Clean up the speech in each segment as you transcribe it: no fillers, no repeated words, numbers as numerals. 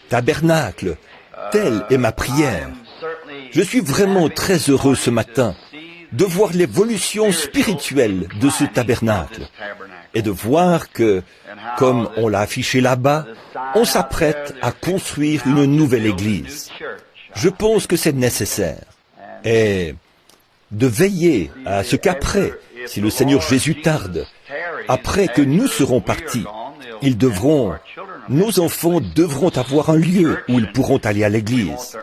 Tabernacle, telle est ma prière. Je suis vraiment très heureux ce matin de voir l'évolution spirituelle de ce tabernacle et de voir que, comme on l'a affiché là-bas, on s'apprête à construire une nouvelle église. Je pense que c'est nécessaire. Et de veiller à ce qu'après, si le Seigneur Jésus tarde, après que nous serons partis, nos enfants devront avoir un lieu où ils pourront aller à l'église.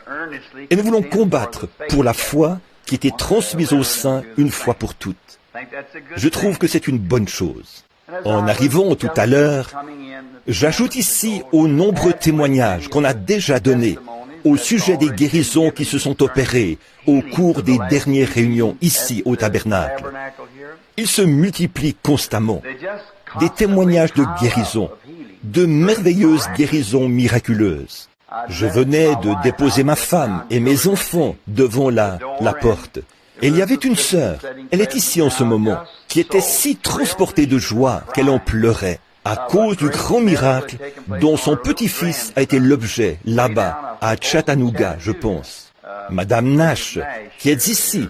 Et nous voulons combattre pour la foi qui était transmise aux saints une fois pour toutes. Je trouve que c'est une bonne chose. En arrivant tout à l'heure, j'ajoute ici aux nombreux témoignages qu'on a déjà donnés au sujet des guérisons qui se sont opérées au cours des dernières réunions ici au tabernacle. Ils se multiplient constamment. Des témoignages de guérison, de merveilleuses guérisons miraculeuses. Je venais de déposer ma femme et mes enfants devant la porte. Et il y avait une sœur, elle est ici en ce moment, qui était si transportée de joie qu'elle en pleurait à cause du grand miracle dont son petit-fils a été l'objet là-bas, à Chattanooga, je pense. Madame Nash, qui est ici,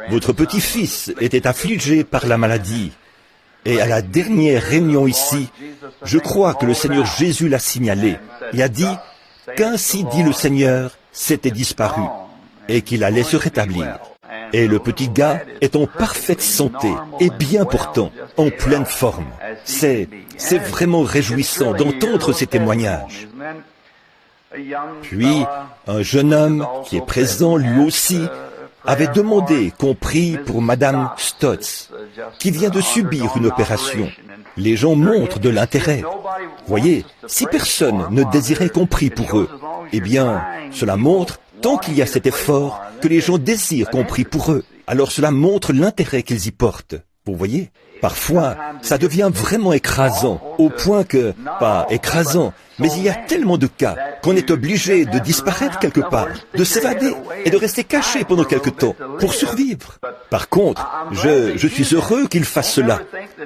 votre petit-fils était affligé par la maladie. Et à la dernière réunion ici, je crois que le Seigneur Jésus l'a signalé et a dit qu'ainsi dit le Seigneur, c'était disparu et qu'il allait se rétablir. Et le petit gars est en parfaite santé et bien portant, en pleine forme. C'est vraiment réjouissant d'entendre ces témoignages. Puis, un jeune homme qui est présent lui aussi avait demandé qu'on prie pour Madame Stotz, qui vient de subir une opération. Les gens montrent de l'intérêt. Voyez, si personne ne désirait qu'on prie pour eux, eh bien, cela montre, tant qu'il y a cet effort, que les gens désirent qu'on prie pour eux. Alors cela montre l'intérêt qu'ils y portent. Vous voyez? Parfois, ça devient vraiment écrasant, au point que, pas écrasant, mais il y a tellement de cas qu'on est obligé de disparaître quelque part, de s'évader et de rester caché pendant quelque temps pour survivre. Par contre, je suis heureux qu'ils fassent cela.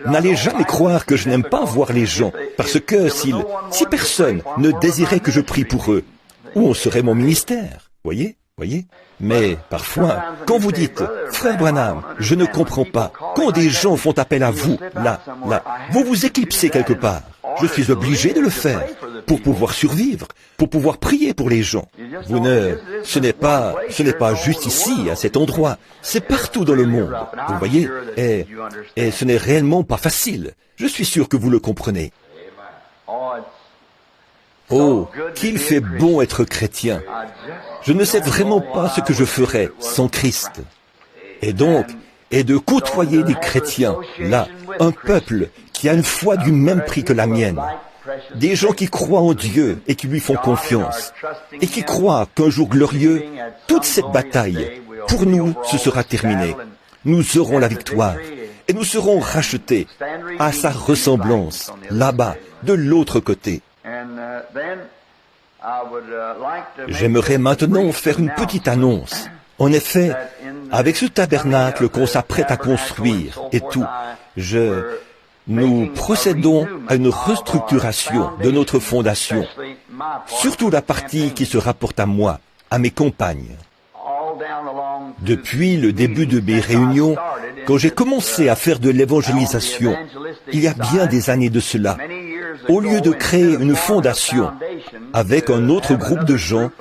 N'allez jamais croire que je n'aime pas voir les gens, parce que si personne ne désirait que je prie pour eux, où en serait mon ministère? Voyez? Mais parfois, quand vous dites, frère Branham, je ne comprends pas, quand des gens font appel à vous, là, vous vous éclipsez quelque part. Je suis obligé de le faire pour pouvoir survivre, pour pouvoir prier pour les gens. Ce n'est pas juste ici, à cet endroit, c'est partout dans le monde, vous voyez, et ce n'est réellement pas facile. Je suis sûr que vous le comprenez. Oh, qu'il fait bon être chrétien. Je ne sais vraiment pas ce que je ferais sans Christ. Et donc, de côtoyer des chrétiens, là, un peuple qui a une foi du même prix que la mienne, des gens qui croient en Dieu et qui lui font confiance, et qui croient qu'un jour glorieux, toute cette bataille, pour nous, ce sera terminé. Nous aurons la victoire, et nous serons rachetés à sa ressemblance, là-bas, de l'autre côté. J'aimerais maintenant faire une petite annonce. En effet, avec ce tabernacle qu'on s'apprête à construire et tout, nous procédons à une restructuration de notre fondation, surtout la partie qui se rapporte à moi, à mes compagnes. Depuis le début de mes réunions, quand j'ai commencé à faire de l'évangélisation, il y a bien des années de cela, au lieu de créer une fondation avec un autre groupe de gens,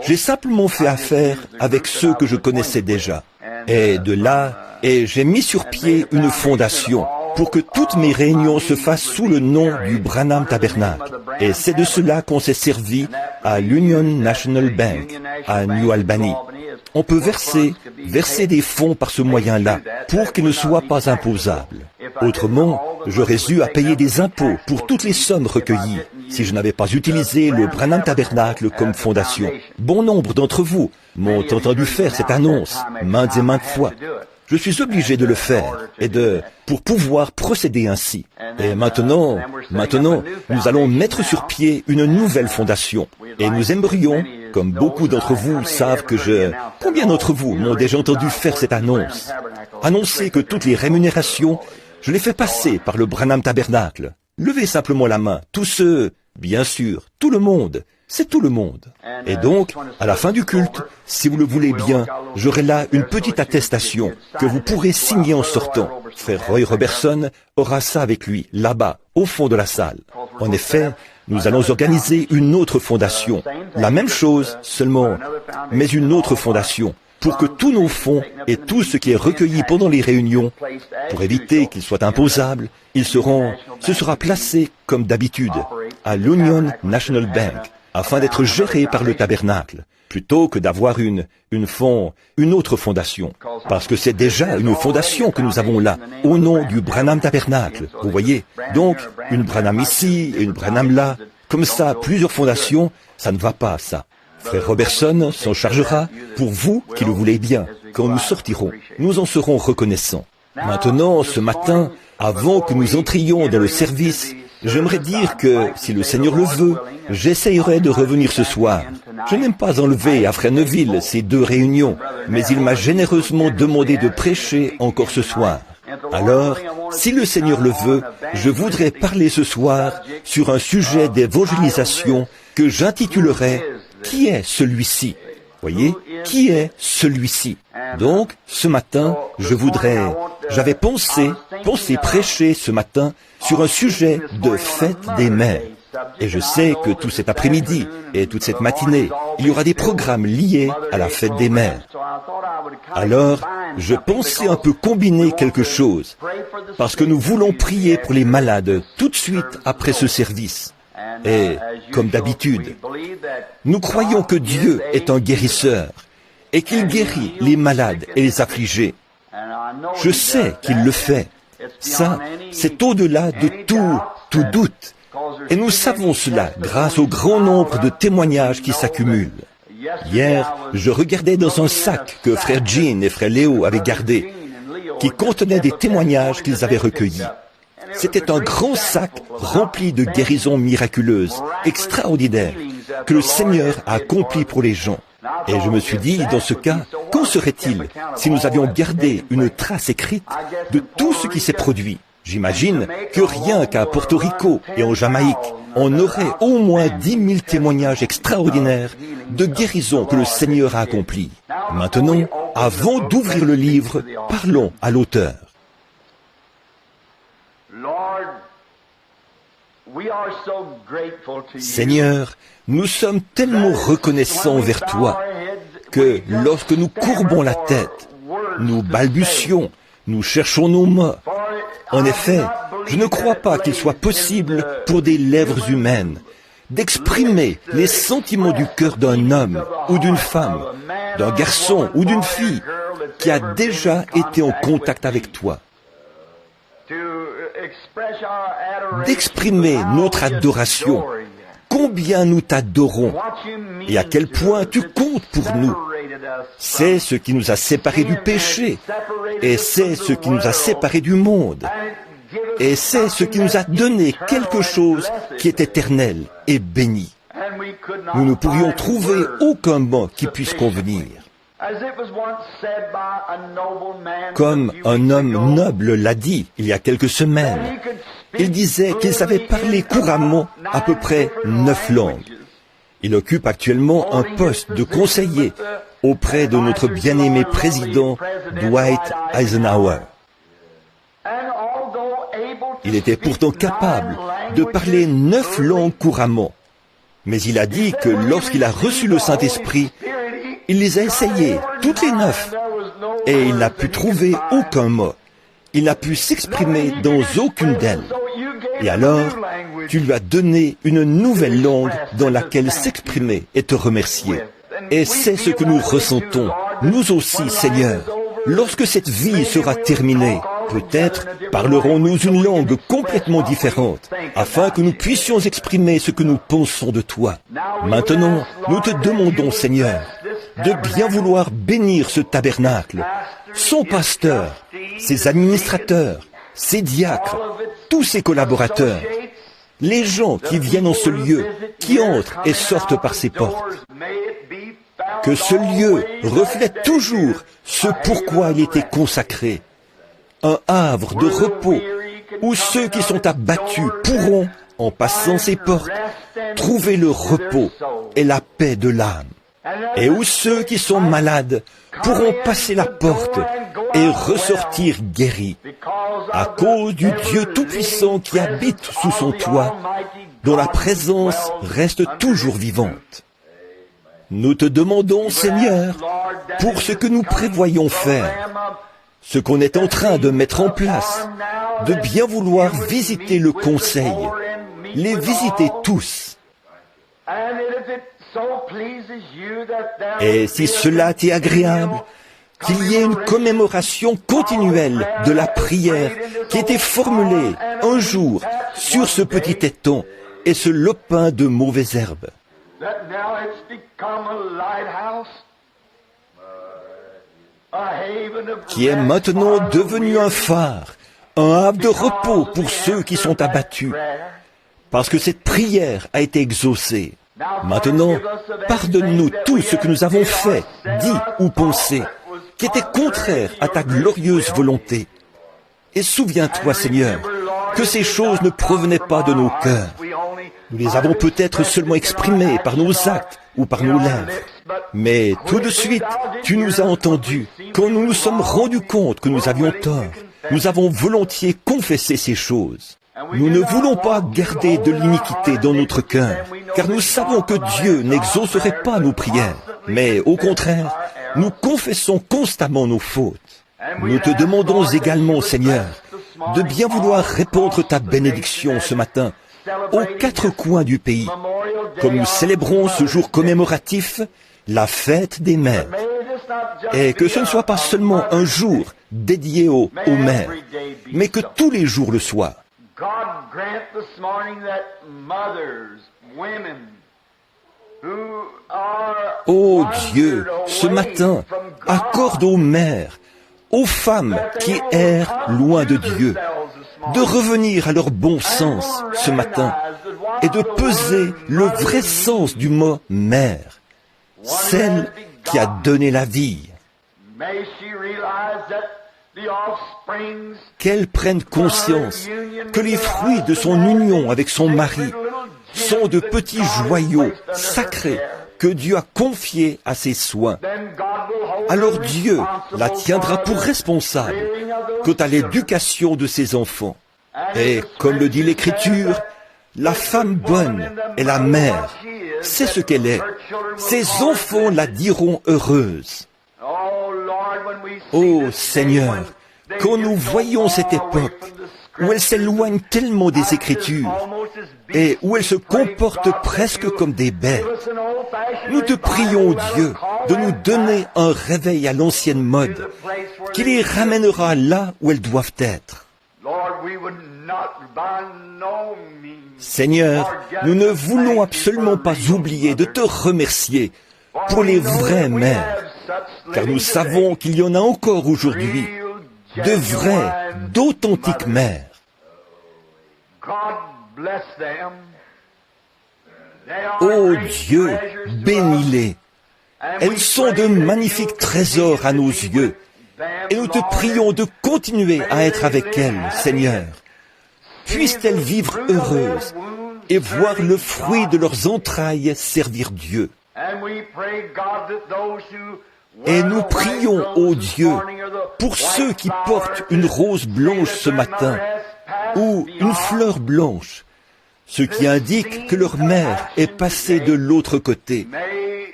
j'ai simplement fait affaire avec ceux que je connaissais déjà. Et de là, j'ai mis sur pied une fondation pour que toutes mes réunions se fassent sous le nom du Branham Tabernacle. Et c'est de cela qu'on s'est servi à l'Union National Bank, à New Albany. On peut verser des fonds par ce moyen-là pour qu'ils ne soient pas imposables. Autrement, j'aurais eu à payer des impôts pour toutes les sommes recueillies si je n'avais pas utilisé le Branham Tabernacle comme fondation. Bon nombre d'entre vous m'ont entendu faire cette annonce maintes et maintes fois. Je suis obligé de le faire pour pouvoir procéder ainsi. Et maintenant, nous allons mettre sur pied une nouvelle fondation. Et nous aimerions, comme beaucoup d'entre vous savent combien d'entre vous m'ont déjà entendu faire cette annonce? Annoncer que toutes les rémunérations, je les fais passer par le Branham Tabernacle. Levez simplement la main, tous ceux Bien sûr, tout le monde. C'est tout le monde. Et donc, à la fin du culte, si vous le voulez bien, j'aurai là une petite attestation que vous pourrez signer en sortant. Frère Roy Robertson aura ça avec lui, là-bas, au fond de la salle. En effet, nous allons organiser une autre fondation. La même chose, seulement, mais une autre fondation, pour que tous nos fonds et tout ce qui est recueilli pendant les réunions, pour éviter qu'ils soient imposables, ce sera placé comme d'habitude à l'Union National Bank, afin d'être géré par le tabernacle, plutôt que d'avoir une autre fondation. Parce que c'est déjà une fondation que nous avons là, au nom du Branham Tabernacle, vous voyez. Donc, une Branham ici et une Branham là, comme ça, plusieurs fondations, ça ne va pas, ça. Frère Robertson s'en chargera pour vous qui le voulez bien. Quand nous sortirons, nous en serons reconnaissants. Maintenant, ce matin, avant que nous entrions dans le service, j'aimerais dire que, si le Seigneur le veut, j'essayerai de revenir ce soir. Je n'aime pas enlever à Frère Neville ces 2 réunions, mais il m'a généreusement demandé de prêcher encore ce soir. Alors, si le Seigneur le veut, je voudrais parler ce soir sur un sujet d'évangélisation que j'intitulerai « Qui est celui-ci » Voyez, qui est celui-ci? Donc, ce matin, j'avais pensé prêcher ce matin sur un sujet de fête des mères. Et je sais que tout cet après-midi et toute cette matinée, il y aura des programmes liés à la fête des mères. Alors, je pensais un peu combiner quelque chose, parce que nous voulons prier pour les malades tout de suite après ce service. Et, comme d'habitude, nous croyons que Dieu est un guérisseur et qu'il guérit les malades et les affligés. Je sais qu'il le fait. Ça, c'est au-delà de tout doute. Et nous savons cela grâce au grand nombre de témoignages qui s'accumulent. Hier, je regardais dans un sac que frère Jean et frère Léo avaient gardé, qui contenait des témoignages qu'ils avaient recueillis. C'était un grand sac rempli de guérisons miraculeuses, extraordinaires, que le Seigneur a accompli pour les gens. Et je me suis dit, dans ce cas, qu'en serait-il si nous avions gardé une trace écrite de tout ce qui s'est produit? J'imagine que rien qu'à Porto Rico et en Jamaïque, on aurait au moins 10 000 témoignages extraordinaires de guérisons que le Seigneur a accomplies. Maintenant, avant d'ouvrir le livre, parlons à l'auteur. Seigneur, nous sommes tellement reconnaissants envers toi que lorsque nous courbons la tête, nous balbutions, nous cherchons nos mots. En effet, je ne crois pas qu'il soit possible pour des lèvres humaines d'exprimer les sentiments du cœur d'un homme ou d'une femme, d'un garçon ou d'une fille qui a déjà été en contact avec toi. D'exprimer notre adoration, combien nous t'adorons et à quel point tu comptes pour nous. C'est ce qui nous a séparés du péché et c'est ce qui nous a séparés du monde. Et c'est ce qui nous a donné quelque chose qui est éternel et béni. Nous ne pourrions trouver aucun mot qui puisse convenir. Comme un homme noble l'a dit il y a quelques semaines, il disait qu'il savait parler couramment à peu près 9 langues. Il occupe actuellement un poste de conseiller auprès de notre bien-aimé président Dwight Eisenhower. Il était pourtant capable de parler 9 langues couramment. Mais il a dit que lorsqu'il a reçu le Saint-Esprit, il les a essayées, toutes les 9, et il n'a pu trouver aucun mot. Il n'a pu s'exprimer dans aucune d'elles. Et alors, tu lui as donné une nouvelle langue dans laquelle s'exprimer et te remercier. Et c'est ce que nous ressentons, nous aussi, Seigneur. Lorsque cette vie sera terminée, peut-être parlerons-nous une langue complètement différente, afin que nous puissions exprimer ce que nous pensons de toi. Maintenant, nous te demandons, Seigneur, de bien vouloir bénir ce tabernacle, son pasteur, ses administrateurs, ses diacres, tous ses collaborateurs, les gens qui viennent en ce lieu, qui entrent et sortent par ses portes. Que ce lieu reflète toujours ce pourquoi il était consacré. Un havre de repos où ceux qui sont abattus pourront, en passant ces portes, trouver le repos et la paix de l'âme. Et où ceux qui sont malades pourront passer la porte et ressortir guéris, à cause du Dieu Tout-Puissant qui habite sous son toit, dont la présence reste toujours vivante. Nous te demandons, Seigneur, pour ce que nous prévoyons faire, ce qu'on est en train de mettre en place, de bien vouloir visiter le conseil, les visiter tous. Et si cela t'est agréable, qu'il y ait une commémoration continuelle de la prière qui était formulée un jour sur ce petit étang et ce lopin de mauvaises herbes. Qui est maintenant devenu un phare, un havre de repos pour ceux qui sont abattus, parce que cette prière a été exaucée. Maintenant, pardonne-nous tout ce que nous avons fait, dit ou pensé, qui était contraire à ta glorieuse volonté. Et souviens-toi, Seigneur, que ces choses ne provenaient pas de nos cœurs. Nous les avons peut-être seulement exprimées par nos actes ou par nos lèvres. Mais tout de suite, tu nous as entendus. Quand nous nous sommes rendus compte que nous avions tort, nous avons volontiers confessé ces choses. Nous ne voulons pas garder de l'iniquité dans notre cœur, car nous savons que Dieu n'exaucerait pas nos prières. Mais au contraire, nous confessons constamment nos fautes. Nous te demandons également, Seigneur, de bien vouloir répandre ta bénédiction ce matin aux quatre coins du pays, comme nous célébrons ce jour commémoratif, la fête des mères. Et que ce ne soit pas seulement un jour dédié aux mères, mais que tous les jours le soient. Ô Dieu, ce matin, accorde aux mères, aux femmes qui errent loin de Dieu, de revenir à leur bon sens ce matin et de peser le vrai sens du mot « mère », celle qui a donné la vie. Qu'elle prenne conscience que les fruits de son union avec son mari sont de petits joyaux sacrés que Dieu a confiés à ses soins. Alors Dieu la tiendra pour responsable quant à l'éducation de ses enfants. Et comme le dit l'Écriture, la femme bonne est la mère. C'est ce qu'elle est. Ses enfants la diront heureuse. Ô Seigneur, quand nous voyons cette époque où elle s'éloigne tellement des Écritures et où elle se comporte presque comme des bêtes, nous te prions, Dieu, de nous donner un réveil à l'ancienne mode, qui les ramènera là où elles doivent être. Seigneur, nous ne voulons absolument pas oublier de te remercier pour les vraies mères, car nous savons qu'il y en a encore aujourd'hui, de vraies, d'authentiques mères. Ô Dieu, bénis-les. Elles sont de magnifiques trésors à nos yeux, et nous te prions de continuer à être avec elles, Seigneur. Puissent-elles vivre heureuses et voir le fruit de leurs entrailles servir Dieu. Et nous prions, ô Dieu, pour ceux qui portent une rose blanche ce matin, ou une fleur blanche, ce qui indique que leur mère est passée de l'autre côté,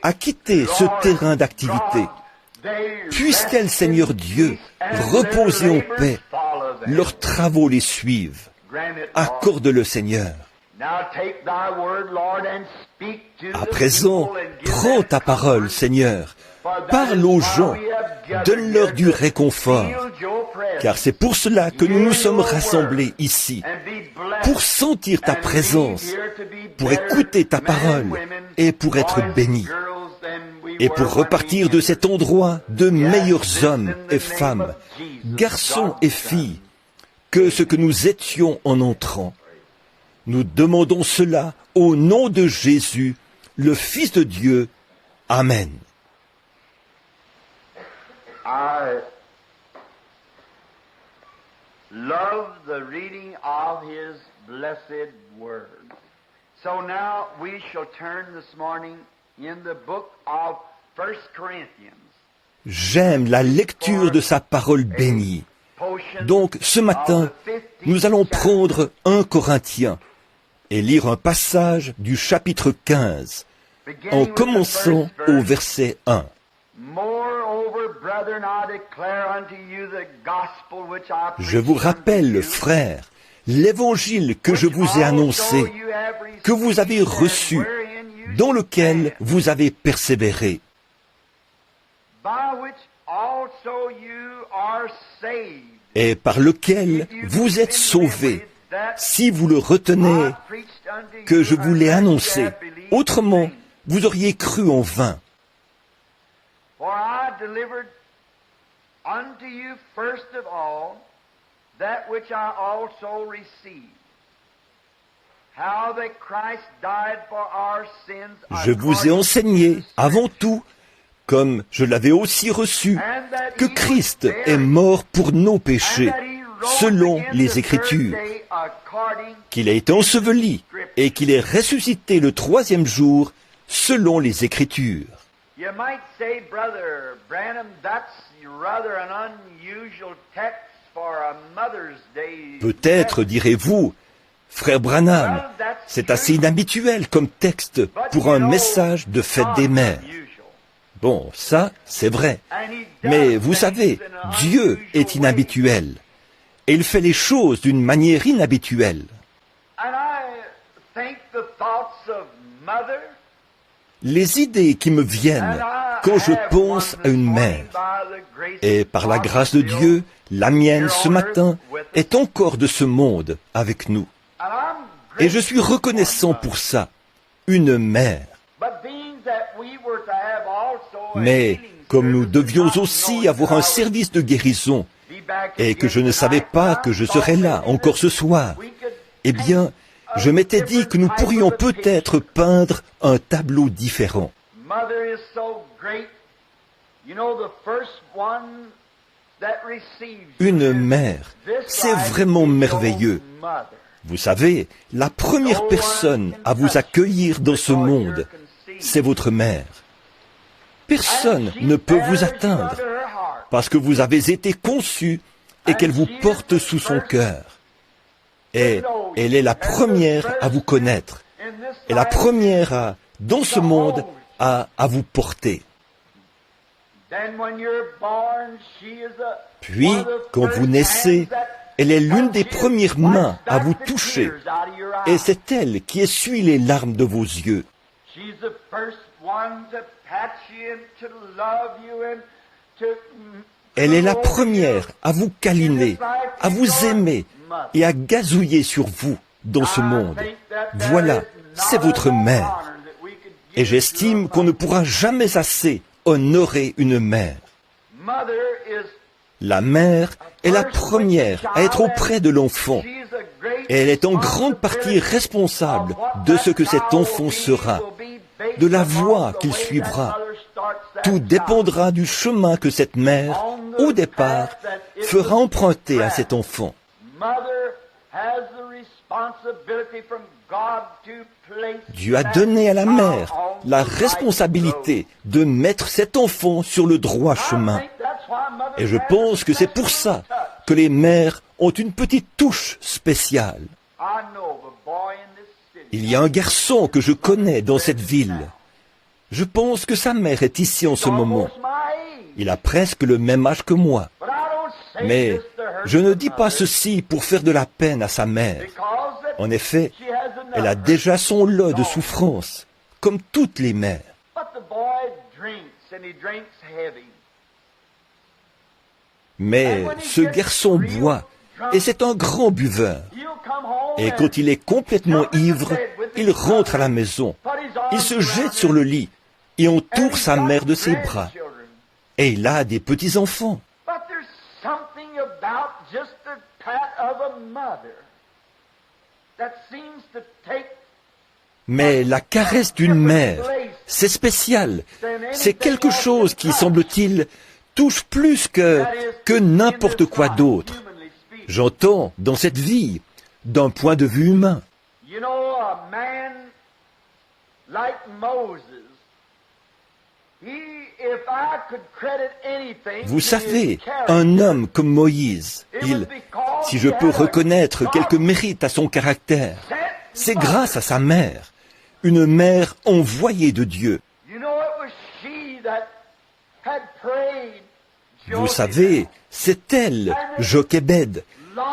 a quitté ce terrain d'activité. Puisse-t-elle, Seigneur Dieu, reposer en paix, leurs travaux les suivent. Accorde-le, Seigneur. À présent, prends ta parole, Seigneur. Parle aux gens, donne-leur du réconfort, car c'est pour cela que nous nous sommes rassemblés ici, pour sentir ta présence, pour écouter ta parole et pour être bénis, et pour repartir de cet endroit de meilleurs hommes et femmes, garçons et filles, que ce que nous étions en entrant. Nous demandons cela au nom de Jésus, le Fils de Dieu. Amen. I love the reading of His blessed word. So now we shall turn this morning in the book of 1 Corinthians. J'aime la lecture de sa parole bénie. Donc, ce matin, nous allons prendre 1 Corinthiens et lire un passage du chapitre 15, en commençant au verset 1. Je vous rappelle, frères, l'évangile que je vous ai annoncé, que vous avez reçu, dans lequel vous avez persévéré, et par lequel vous êtes sauvés, si vous le retenez, que je vous l'ai annoncé. Autrement, vous auriez cru en vain. Je vous ai enseigné, avant tout, comme je l'avais aussi reçu, que Christ est mort pour nos péchés, selon les Écritures, qu'il a été enseveli et qu'il est ressuscité le 3e jour, selon les Écritures. Peut-être direz-vous, frère Branham, c'est assez inhabituel comme texte pour un message de fête des mères. Bon, ça, c'est vrai. Mais vous savez, Dieu est inhabituel. Et il fait les choses d'une manière inhabituelle. Les idées qui me viennent quand je pense à une mère, et par la grâce de Dieu, la mienne ce matin est encore de ce monde avec nous. Et je suis reconnaissant pour ça, une mère. Mais comme nous devions aussi avoir un service de guérison, et que je ne savais pas que je serais là encore ce soir, eh bien, je m'étais dit que nous pourrions peut-être peindre un tableau différent. Une mère, c'est vraiment merveilleux. Vous savez, la première personne à vous accueillir dans ce monde, c'est votre mère. Personne ne peut vous atteindre, parce que vous avez été conçu et qu'elle vous porte sous son cœur. Et elle est la première à vous connaître, et la première dans ce monde, à vous porter. Puis, quand vous naissez, elle est l'une des premières mains à vous toucher, et c'est elle qui essuie les larmes de vos yeux. Elle est la première à vous câliner, à vous aimer et à gazouiller sur vous dans ce monde. Voilà, c'est votre mère. Et j'estime qu'on ne pourra jamais assez honorer une mère. La mère est la première à être auprès de l'enfant. Et elle est en grande partie responsable de ce que cet enfant sera, de la voie qu'il suivra. Tout dépendra du chemin que cette mère, au départ, fera emprunter à cet enfant. Dieu a donné à la mère la responsabilité de mettre cet enfant sur le droit chemin. Et je pense que c'est pour ça que les mères ont une petite touche spéciale. Il y a un garçon que je connais dans cette ville. Je pense que sa mère est ici en ce moment. Il a presque le même âge que moi. Mais je ne dis pas ceci pour faire de la peine à sa mère. En effet, elle a déjà son lot de souffrances, comme toutes les mères. Mais ce garçon boit, et c'est un grand buveur. Et quand il est complètement ivre, il rentre à la maison. Il se jette sur le lit et entoure sa mère de ses bras. Et il a des petits-enfants. Mais la caresse d'une mère, c'est spécial. C'est quelque chose qui, semble-t-il, touche plus que n'importe quoi d'autre. J'entends, dans cette vie, d'un point de vue humain. You know, a man like Moses, if I could credit anything Vous to savez, his character, un homme comme Moïse, si je peux reconnaître quelques mérites à son caractère, c'est grâce à sa mère, une mère envoyée de Dieu. You know, it was she that had prayed. Vous savez, c'est elle, Jochébed,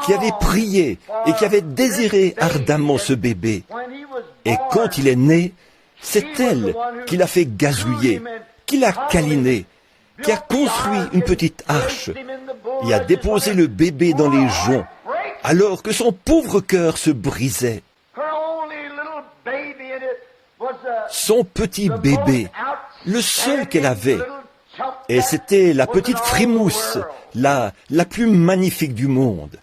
qui avait prié et qui avait désiré ardemment ce bébé. Et quand il est né, c'est elle qui l'a fait gazouiller, qui l'a câliné, qui a construit une petite arche et a déposé le bébé dans les joncs, alors que son pauvre cœur se brisait. Son petit bébé, le seul qu'elle avait, et c'était la petite frimousse, la plus magnifique du monde.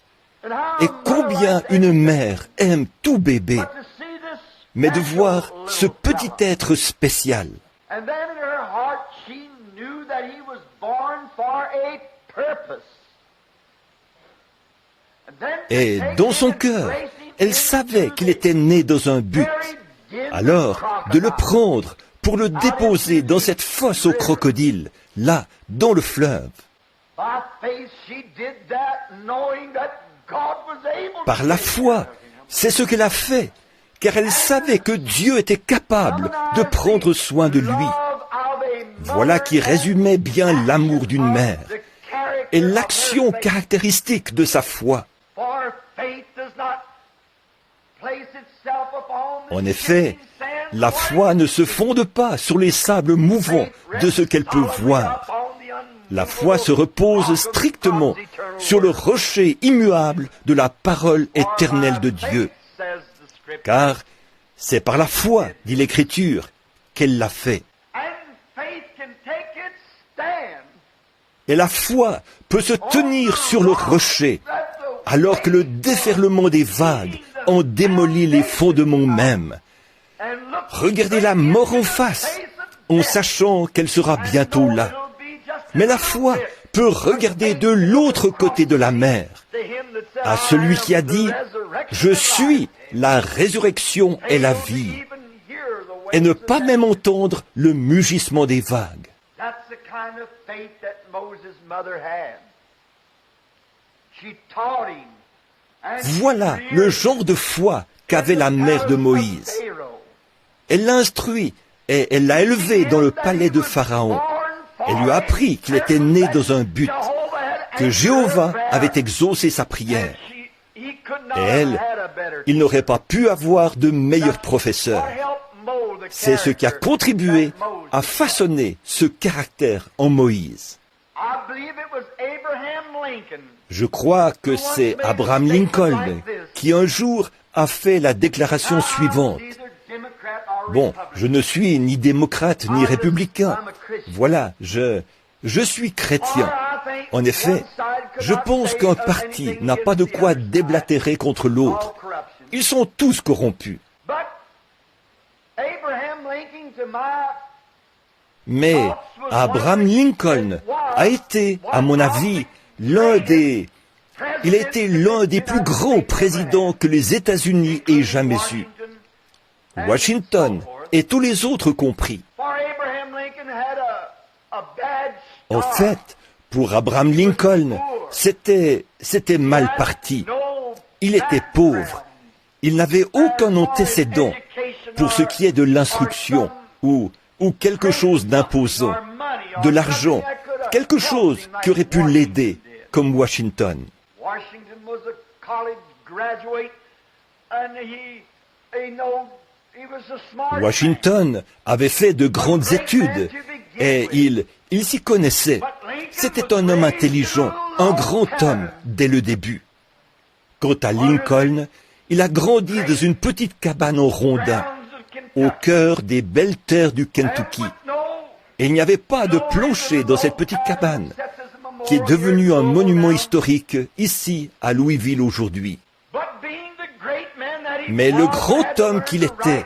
Et combien une mère aime tout bébé, mais de voir ce petit être spécial. Et dans son cœur, elle savait qu'il était né dans un but. Alors, de le prendre pour le déposer dans cette fosse aux crocodiles, là, dans le fleuve. Par la foi, c'est ce qu'elle a fait, car elle savait que Dieu était capable de prendre soin de lui. Voilà qui résumait bien l'amour d'une mère et l'action caractéristique de sa foi. En effet, la foi ne se fonde pas sur les sables mouvants de ce qu'elle peut voir. La foi se repose strictement sur le rocher immuable de la parole éternelle de Dieu. Car c'est par la foi, dit l'Écriture, qu'elle l'a fait. Et la foi peut se tenir sur le rocher, alors que le déferlement des vagues en démolit les fondements mêmes. Regardez la mort en face, en sachant qu'elle sera bientôt là. Mais la foi peut regarder de l'autre côté de la mer, à celui qui a dit « Je suis la résurrection et la vie », et ne pas même entendre le mugissement des vagues. Voilà le genre de foi qu'avait la mère de Moïse. Elle l'a instruit et elle l'a élevé dans le palais de Pharaon. Elle lui a appris qu'il était né dans un but, que Jéhovah avait exaucé sa prière. Et elle, il n'aurait pas pu avoir de meilleur professeur. C'est ce qui a contribué à façonner ce caractère en Moïse. Je crois que c'est Abraham Lincoln qui un jour a fait la déclaration suivante. Bon, je ne suis ni démocrate ni républicain. Voilà, je suis chrétien. En effet, je pense qu'un parti n'a pas de quoi déblatérer contre l'autre. Ils sont tous corrompus. Mais Abraham Lincoln a été, à mon avis, il a été l'un des plus grands présidents que les États-Unis aient jamais eu. Washington et tous les autres compris. En fait, pour Abraham Lincoln, c'était mal parti. Il était pauvre. Il n'avait aucun antécédent pour ce qui est de l'instruction ou quelque chose d'imposant, de l'argent, quelque chose qui aurait pu l'aider, comme Washington. Washington avait fait de grandes études et il s'y connaissait. C'était un homme intelligent, un grand homme dès le début. Quant à Lincoln, il a grandi dans une petite cabane en rondin, au cœur des belles terres du Kentucky. Et il n'y avait pas de plancher dans cette petite cabane, qui est devenue un monument historique ici à Louisville aujourd'hui. Mais le grand homme qu'il était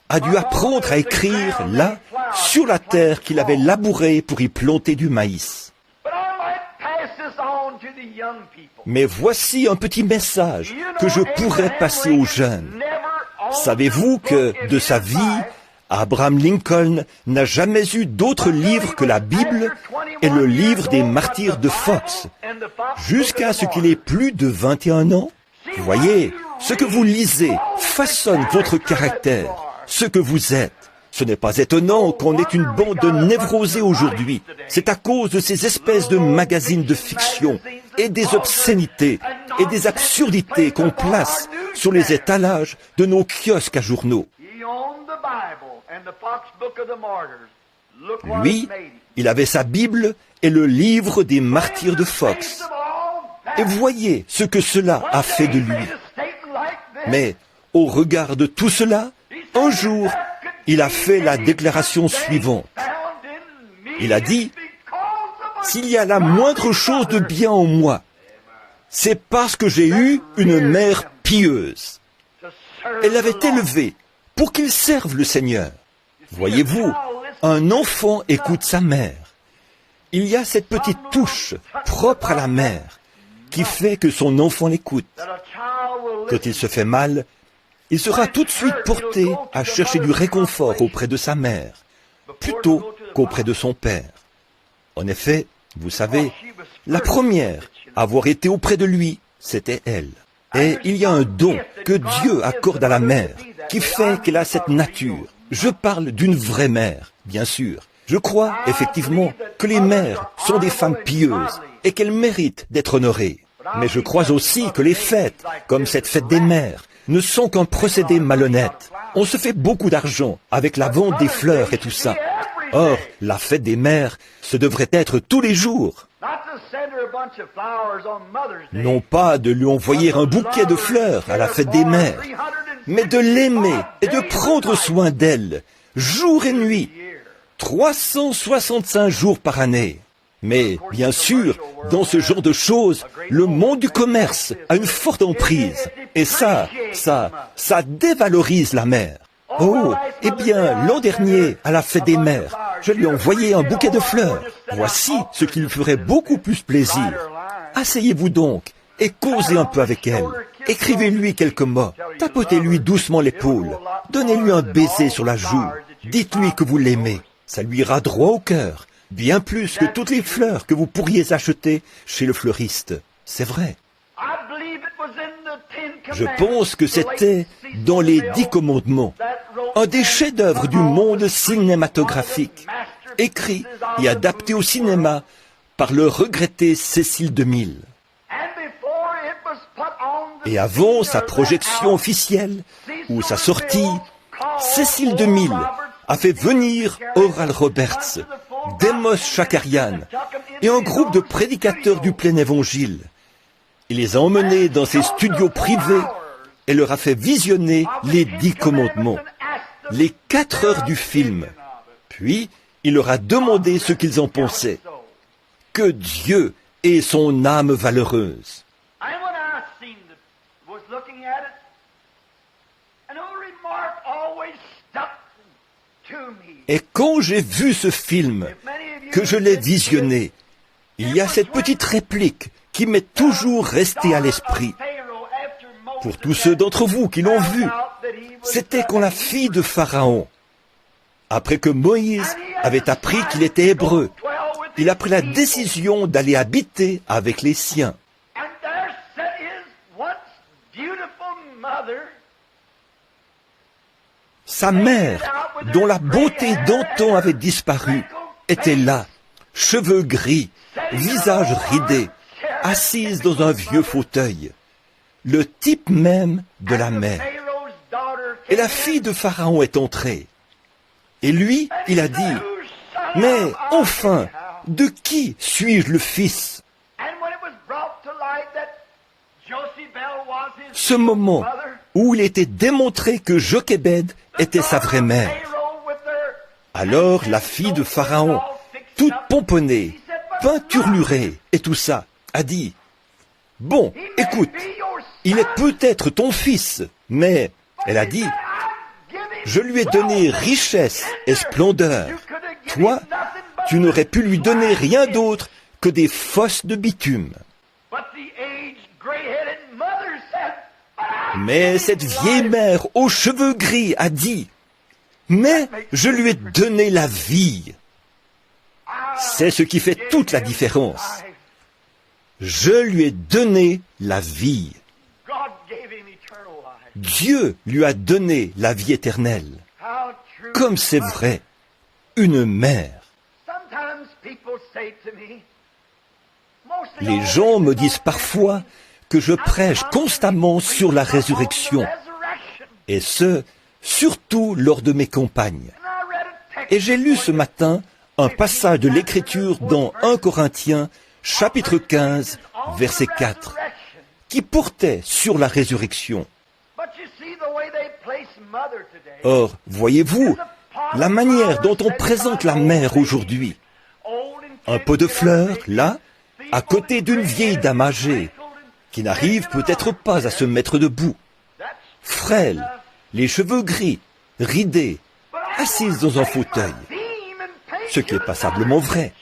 a dû apprendre à écrire là, sur la terre qu'il avait labourée pour y planter du maïs. Mais voici un petit message que je pourrais passer aux jeunes. Savez-vous que, de sa vie, Abraham Lincoln n'a jamais eu d'autre livre que la Bible et le livre des martyrs de Fox, jusqu'à ce qu'il ait plus de 21 ans? Voyez, ce que vous lisez façonne votre caractère, ce que vous êtes. Ce n'est pas étonnant qu'on ait une bande de névrosés aujourd'hui. C'est à cause de ces espèces de magazines de fiction et des obscénités et des absurdités qu'on place sur les étalages de nos kiosques à journaux. Lui, il avait sa Bible et le livre des martyrs de Fox. Et voyez ce que cela a fait de lui. Mais, au regard de tout cela, un jour, il a fait la déclaration suivante. Il a dit, « S'il y a la moindre chose de bien en moi, c'est parce que j'ai eu une mère pieuse. Elle l'avait élevé pour qu'il serve le Seigneur. » Voyez-vous, un enfant écoute sa mère. Il y a cette petite touche propre à la mère qui fait que son enfant l'écoute. Quand il se fait mal, il sera tout de suite porté à chercher du réconfort auprès de sa mère, plutôt qu'auprès de son père. En effet, vous savez, la première à avoir été auprès de lui, c'était elle. Et il y a un don que Dieu accorde à la mère, qui fait qu'elle a cette nature. Je parle d'une vraie mère, bien sûr. Je crois, effectivement, que les mères sont des femmes pieuses et qu'elles méritent d'être honorées. Mais je crois aussi que les fêtes, comme cette fête des mères, ne sont qu'un procédé malhonnête. On se fait beaucoup d'argent avec la vente des fleurs et tout ça. Or, la fête des mères, ce devrait être tous les jours. Non pas de lui envoyer un bouquet de fleurs à la fête des mères, mais de l'aimer et de prendre soin d'elle, jour et nuit, 365 jours par année. Mais, bien sûr, dans ce genre de choses, le monde du commerce a une forte emprise. Et ça dévalorise la mère. Oh, eh bien, l'an dernier, à la fête des mères, je lui ai envoyé un bouquet de fleurs. Voici ce qui lui ferait beaucoup plus plaisir. Asseyez-vous donc et causez un peu avec elle. Écrivez-lui quelques mots. Tapotez-lui doucement l'épaule. Donnez-lui un baiser sur la joue. Dites-lui que vous l'aimez. Ça lui ira droit au cœur. Bien plus que toutes les fleurs que vous pourriez acheter chez le fleuriste. C'est vrai. Je pense que c'était dans les 10 commandements, un des chefs-d'œuvre du monde cinématographique, écrit et adapté au cinéma par le regretté Cecil DeMille. Et avant sa projection officielle, ou sa sortie, Cecil DeMille a fait venir Oral Roberts, Demos Shakarian et un groupe de prédicateurs du plein évangile. Il les a emmenés dans ses studios privés et leur a fait visionner les 10 commandements, les 4 heures du film. Puis, il leur a demandé ce qu'ils en pensaient. Que Dieu ait son âme valeureuse. Et quand j'ai vu ce film, que je l'ai visionné, il y a cette petite réplique qui m'est toujours restée à l'esprit. Pour tous ceux d'entre vous qui l'ont vu, c'était quand la fille de Pharaon, après que Moïse avait appris qu'il était hébreu, il a pris la décision d'aller habiter avec les siens. Sa mère, dont la beauté d'antan avait disparu, était là, cheveux gris, visage ridé, assise dans un vieux fauteuil, le type même de la mère. Et la fille de Pharaon est entrée. Et lui, il a dit, « Mais enfin, de qui suis-je le fils ?» Ce moment où il était démontré que Jochébed était sa vraie mère. Alors la fille de Pharaon, toute pomponnée, peinturlurée et tout ça, a dit, « Bon, écoute, il est peut-être ton fils, mais, elle a dit, je lui ai donné richesse et splendeur. Toi, tu n'aurais pu lui donner rien d'autre que des fosses de bitume. Mais cette vieille mère aux cheveux gris a dit, « Mais je lui ai donné la vie. » C'est ce qui fait toute la différence. Je lui ai donné la vie. Dieu lui a donné la vie éternelle. Comme c'est vrai, une mère. Les gens me disent parfois que je prêche constamment sur la résurrection, et ce, surtout lors de mes campagnes. Et j'ai lu ce matin un passage de l'Écriture dans 1 Corinthiens, chapitre 15, verset 4, qui portait sur la résurrection. Or, voyez-vous, la manière dont on présente la mère aujourd'hui, un pot de fleurs, là, à côté d'une vieille dame âgée, qui n'arrive peut-être pas à se mettre debout, frêle, les cheveux gris, ridée, assise dans un fauteuil, ce qui est passablement vrai.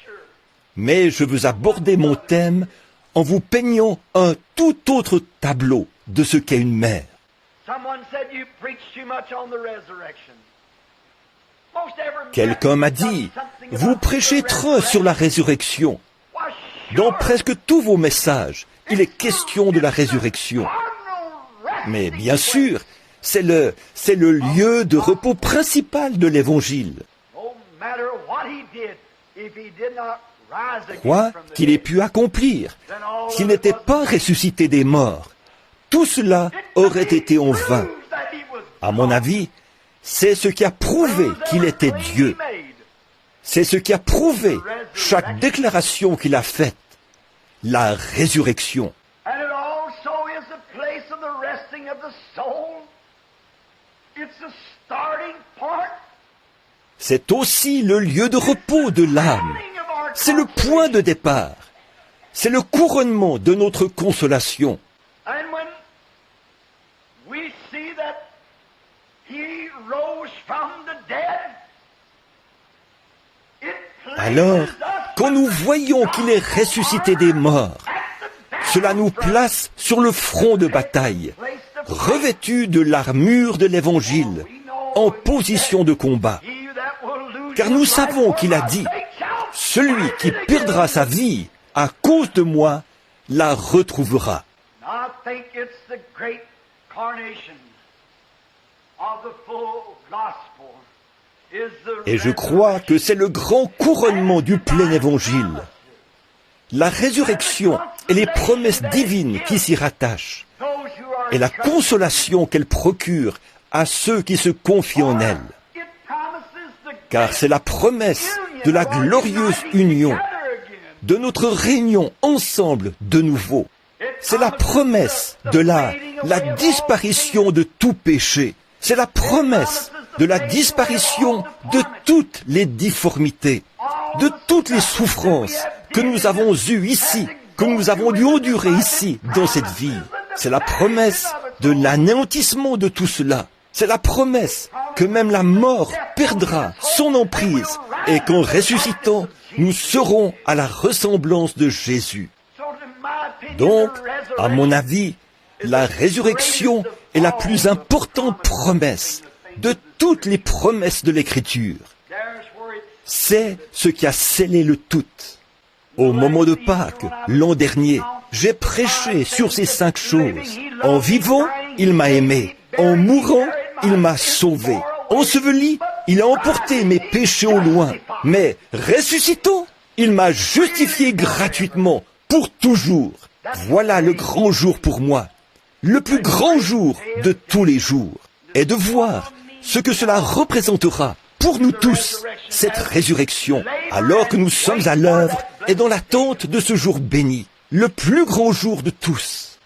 Mais je veux aborder mon thème en vous peignant un tout autre tableau de ce qu'est une mère. Quelqu'un m'a dit, vous prêchez trop sur la résurrection. Dans presque tous vos messages, il est question de la résurrection. Mais bien sûr, c'est le lieu de repos principal de l'Évangile. Quoi qu'il ait pu accomplir, s'il n'était pas ressuscité des morts, tout cela aurait été en vain. À mon avis, c'est ce qui a prouvé qu'il était Dieu. C'est ce qui a prouvé chaque déclaration qu'il a faite, la résurrection. C'est aussi le lieu de repos de l'âme. C'est le point de départ. C'est le couronnement de notre consolation. Alors, quand nous voyons qu'il est ressuscité des morts, cela nous place sur le front de bataille, revêtus de l'armure de l'Évangile, en position de combat. Car nous savons qu'il a dit, « Celui qui perdra sa vie à cause de moi, la retrouvera. » Et je crois que c'est le grand couronnement du plein évangile. La résurrection et les promesses divines qui s'y rattachent, et la consolation qu'elle procure à ceux qui se confient en elle. Car c'est la promesse de la glorieuse union, de notre réunion ensemble de nouveau. C'est la promesse de la disparition de tout péché. C'est la promesse de la disparition de toutes les difformités, de toutes les souffrances que nous avons eues ici, que nous avons dû endurer ici, dans cette vie. C'est la promesse de l'anéantissement de tout cela. C'est la promesse que même la mort perdra son emprise et qu'en ressuscitant, nous serons à la ressemblance de Jésus. Donc, à mon avis, la résurrection est la plus importante promesse de toutes les promesses de l'Écriture. C'est ce qui a scellé le tout. Au moment de Pâques, l'an dernier, j'ai prêché sur ces 5 choses. En vivant, il m'a aimé. En mourant, il m'a sauvé. Enseveli, il a emporté mes péchés au loin. Mais ressuscitant, il m'a justifié gratuitement, pour toujours. Voilà le grand jour pour moi. Le plus grand jour de tous les jours. Et de voir ce que cela représentera pour nous tous, cette résurrection, alors que nous sommes à l'œuvre et dans l'attente de ce jour béni, le plus grand jour de tous.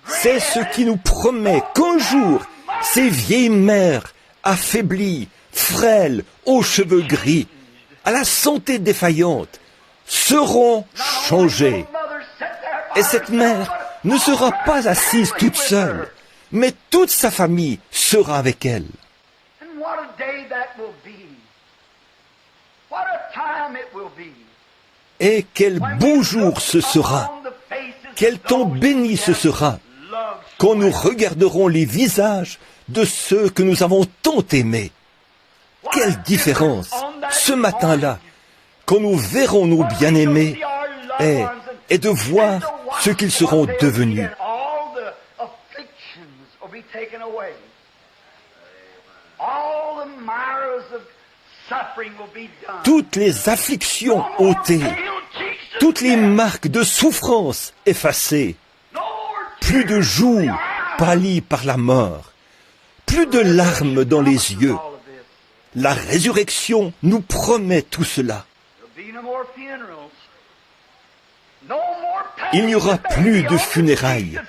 C'est ce qui nous promet qu'un jour, ces vieilles mères, affaiblies, frêles, aux cheveux gris, à la santé défaillante, seront changées. Et cette mère ne sera pas assise toute seule, mais toute sa famille sera avec elle. Et quel beau jour ce sera, quel temps béni ce sera, quand nous regarderons les visages de ceux que nous avons tant aimés. Quelle différence, ce matin-là, quand nous verrons nos bien-aimés, et de voir ce qu'ils seront devenus. Toutes les afflictions ôtées, toutes les marques de souffrance effacées, plus de joues pâlies par la mort, plus de larmes dans les yeux. La résurrection nous promet tout cela. Il n'y aura plus de funérailles.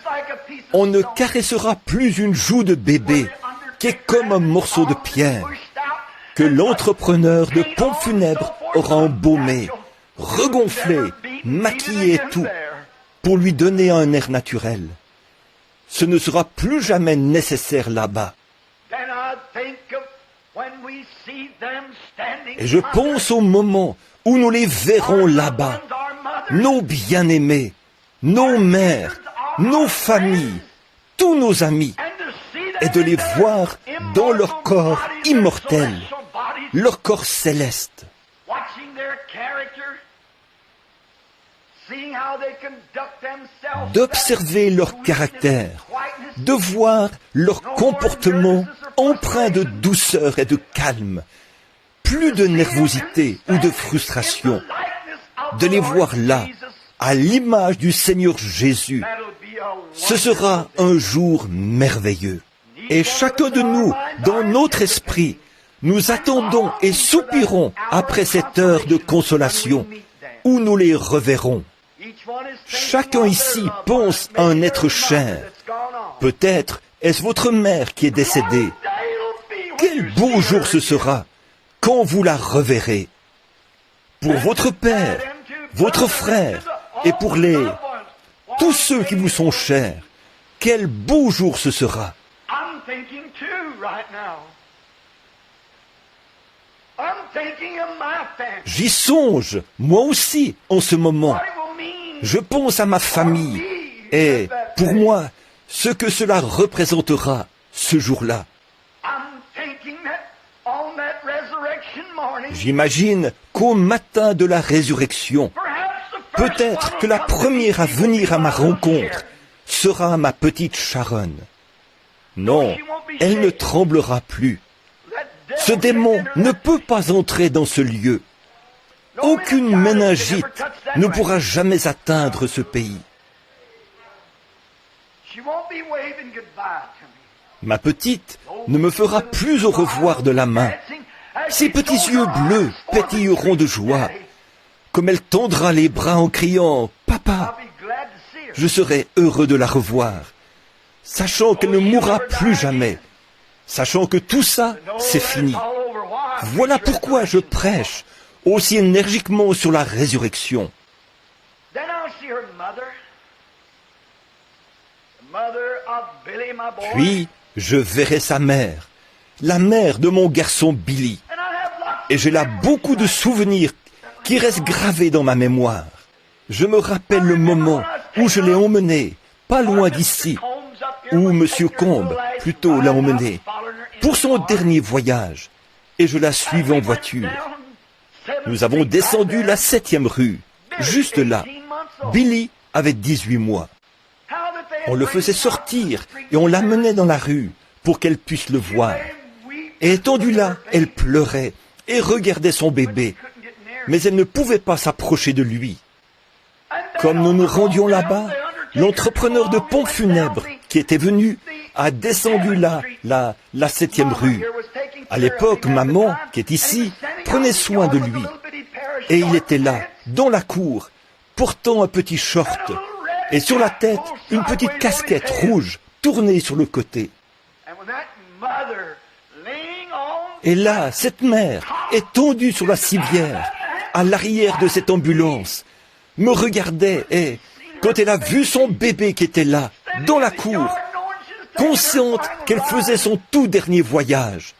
On ne caressera plus une joue de bébé qui est comme un morceau de pierre que l'entrepreneur de pompes funèbres aura embaumé, regonflé, maquillé et tout pour lui donner un air naturel. Ce ne sera plus jamais nécessaire là-bas. Et je pense au moment où nous les verrons là-bas, nos bien-aimés, nos mères, nos familles, tous nos amis, et de les voir dans leur corps immortel, leur corps céleste. D'observer leur caractère, de voir leur comportement empreint de douceur et de calme, plus de nervosité ou de frustration, de les voir là, à l'image du Seigneur Jésus. Ce sera un jour merveilleux. Et chacun de nous, dans notre esprit, nous attendons et soupirons après cette heure de consolation, où nous les reverrons. Chacun ici pense à un être cher. Peut-être est-ce votre mère qui est décédée. Quel beau jour ce sera quand vous la reverrez. Pour votre père, votre frère et pour tous ceux qui vous sont chers, quel beau jour ce sera. J'y songe, moi aussi, en ce moment. Je pense à ma famille et, pour moi, ce que cela représentera ce jour-là. J'imagine qu'au matin de la résurrection, peut-être que la première à venir à ma rencontre sera ma petite Sharon. Non, elle ne tremblera plus. Ce démon ne peut pas entrer dans ce lieu. Aucune méningite ne pourra jamais atteindre ce pays. Ma petite ne me fera plus au revoir de la main. Ses petits yeux bleus pétilleront de joie, comme elle tendra les bras en criant « Papa !» Je serai heureux de la revoir, sachant qu'elle ne mourra plus jamais, sachant que tout ça, c'est fini. Voilà pourquoi je prêche aussi énergiquement sur la résurrection. Puis, je verrai sa mère, la mère de mon garçon Billy. Et j'ai là beaucoup de souvenirs qui restent gravés dans ma mémoire. Je me rappelle le moment où je l'ai emmené, pas loin d'ici, où M. Combe, plutôt, l'a emmené, pour son dernier voyage, et je la suivais en voiture. Nous avons descendu la 7e rue, juste là. Billy avait 18 mois. On le faisait sortir et on l'amenait dans la rue pour qu'elle puisse le voir. Et étendue là, elle pleurait et regardait son bébé, mais elle ne pouvait pas s'approcher de lui. Comme nous nous rendions là-bas, l'entrepreneur de pompes funèbres qui était venu a descendu là, la 7e rue. À l'époque, maman, qui est ici, prenait soin de lui. Et il était là, dans la cour, portant un petit short, et sur la tête, une petite casquette rouge tournée sur le côté. Et là, cette mère, étendue sur la civière, à l'arrière de cette ambulance, me regardait et, quand elle a vu son bébé qui était là, dans la cour, consciente qu'elle faisait son tout dernier voyage,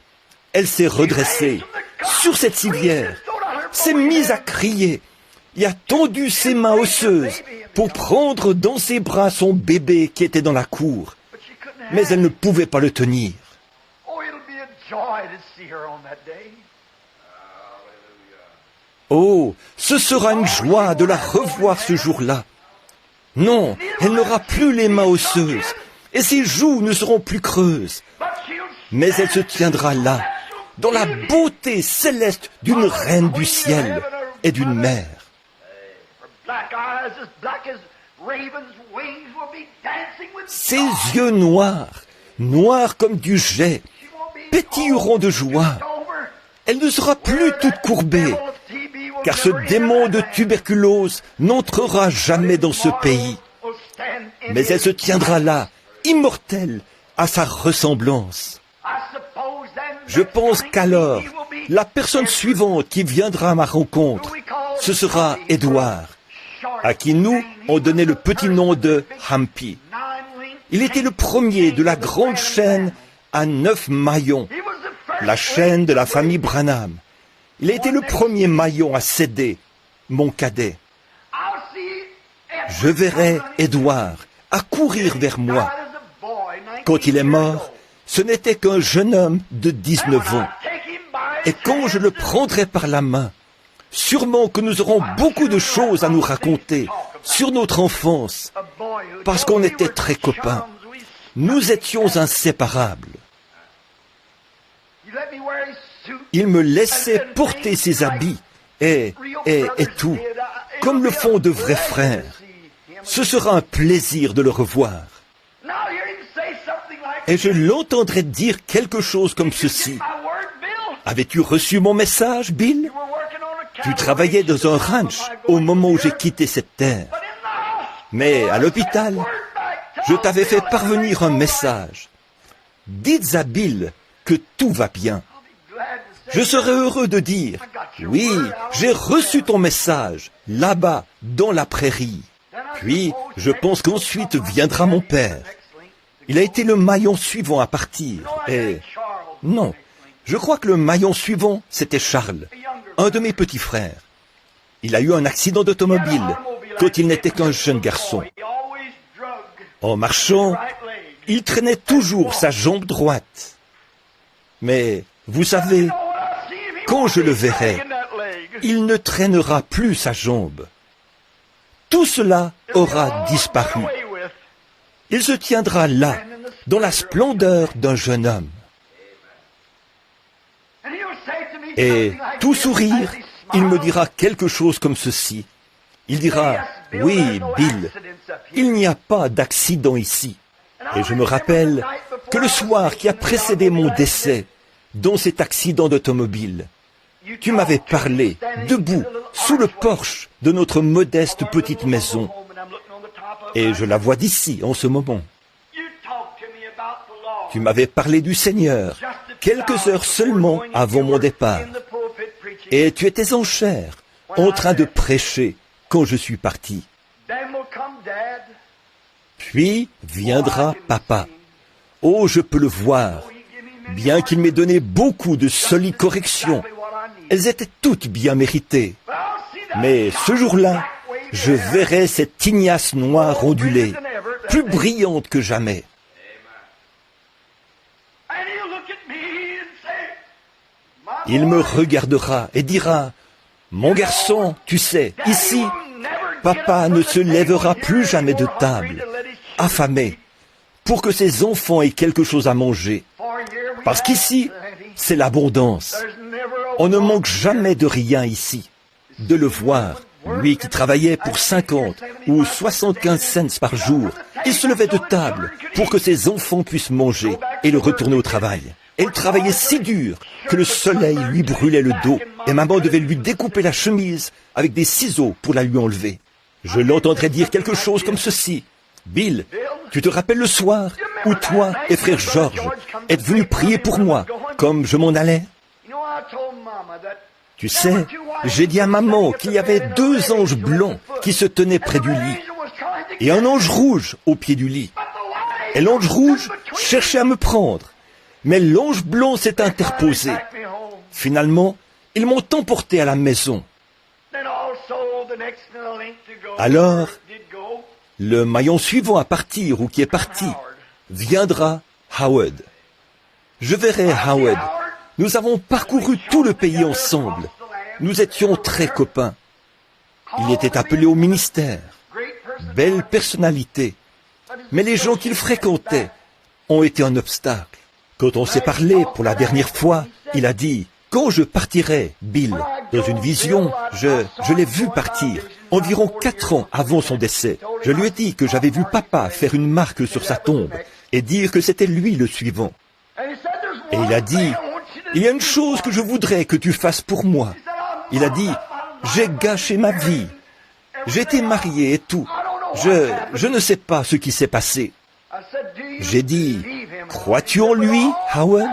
elle s'est redressée sur cette civière s'est mis à crier et a tendu ses mains osseuses pour prendre dans ses bras son bébé qui était dans la cour. Mais elle ne pouvait pas le tenir. Oh, ce sera une joie de la revoir ce jour-là. Non, elle n'aura plus les mains osseuses et ses joues ne seront plus creuses. Mais elle se tiendra là, dans la beauté céleste d'une reine du ciel et d'une mère. Ses yeux noirs, noirs comme du jais, pétilleront de joie. Elle ne sera plus toute courbée, car ce démon de tuberculose n'entrera jamais dans ce pays. Mais elle se tiendra là, immortelle, à sa ressemblance. Je pense qu'alors, la personne suivante qui viendra à ma rencontre, ce sera Édouard, à qui nous, on donnait le petit nom de Hampi. Il était le premier de la grande chaîne à 9 maillons, la chaîne de la famille Branham. Il a été le premier maillon à céder, mon cadet. Je verrai Édouard à courir vers moi. Quand il est mort, ce n'était qu'un jeune homme de 19 ans. Et quand je le prendrai par la main, sûrement que nous aurons beaucoup de choses à nous raconter sur notre enfance, parce qu'on était très copains. Nous étions inséparables. Il me laissait porter ses habits et tout, comme le font de vrais frères. Ce sera un plaisir de le revoir. Et je l'entendrai dire quelque chose comme ceci. Avais-tu reçu mon message, Bill? Tu travaillais dans un ranch au moment où j'ai quitté cette terre. Mais à l'hôpital, je t'avais fait parvenir un message. Dites à Bill que tout va bien. Je serai heureux de dire, oui, j'ai reçu ton message, là-bas, dans la prairie. Puis, je pense qu'ensuite viendra mon père. Il a été le maillon suivant à partir. Et non, je crois que le maillon suivant, c'était Charles, un de mes petits frères. Il a eu un accident d'automobile quand il n'était qu'un jeune garçon. En marchant, il traînait toujours sa jambe droite. Mais, vous savez, quand je le verrai, il ne traînera plus sa jambe. Tout cela aura disparu. Il se tiendra là, dans la splendeur d'un jeune homme. Et, tout sourire, il me dira quelque chose comme ceci. Il dira, oui, Bill, il n'y a pas d'accident ici. Et je me rappelle que le soir qui a précédé mon décès, dans cet accident d'automobile, tu m'avais parlé, debout, sous le porche de notre modeste petite maison. Et je la vois d'ici, en ce moment. Tu m'avais parlé du Seigneur, quelques heures seulement avant mon départ. Et tu étais en chair, en train de prêcher, quand je suis parti. Puis viendra papa. Oh, je peux le voir. Bien qu'il m'ait donné beaucoup de solides corrections, elles étaient toutes bien méritées. Mais ce jour-là, je verrai cette tignasse noire ondulée, plus brillante que jamais. Il me regardera et dira, « Mon garçon, tu sais, ici, papa ne se lèvera plus jamais de table, affamé, pour que ses enfants aient quelque chose à manger. Parce qu'ici, c'est l'abondance. On ne manque jamais de rien ici. De le voir, lui qui travaillait pour 50 ou 75 cents par jour, il se levait de table pour que ses enfants puissent manger et le retourner au travail. Et il travaillait si dur que le soleil lui brûlait le dos et maman devait lui découper la chemise avec des ciseaux pour la lui enlever. Je l'entendrais dire quelque chose comme ceci. Bill, tu te rappelles le soir où toi et frère George êtes venus prier pour moi, comme je m'en allais? Tu sais, j'ai dit à maman qu'il y avait 2 anges blancs qui se tenaient près du lit et un ange rouge au pied du lit. Et l'ange rouge cherchait à me prendre, mais l'ange blanc s'est interposé. Finalement, Ils m'ont emporté à la maison. Alors, le maillon suivant à partir ou qui est parti viendra Howard. Je verrai Howard. Nous avons parcouru tout le pays ensemble. Nous étions très copains. Il était appelé au ministère. Belle personnalité. Mais les gens qu'il fréquentait ont été un obstacle. Quand on s'est parlé pour la dernière fois, il a dit « Quand je partirai, Bill ?» Dans une vision, je l'ai vu partir, environ 4 ans avant son décès. Je lui ai dit que j'avais vu papa faire une marque sur sa tombe et dire que c'était lui le suivant. Et il a dit « Il y a une chose que je voudrais que tu fasses pour moi. » Il a dit « J'ai gâché ma vie. J'ai été marié et tout. Je ne sais pas ce qui s'est passé. » J'ai dit « Crois-tu en lui, Howard ?»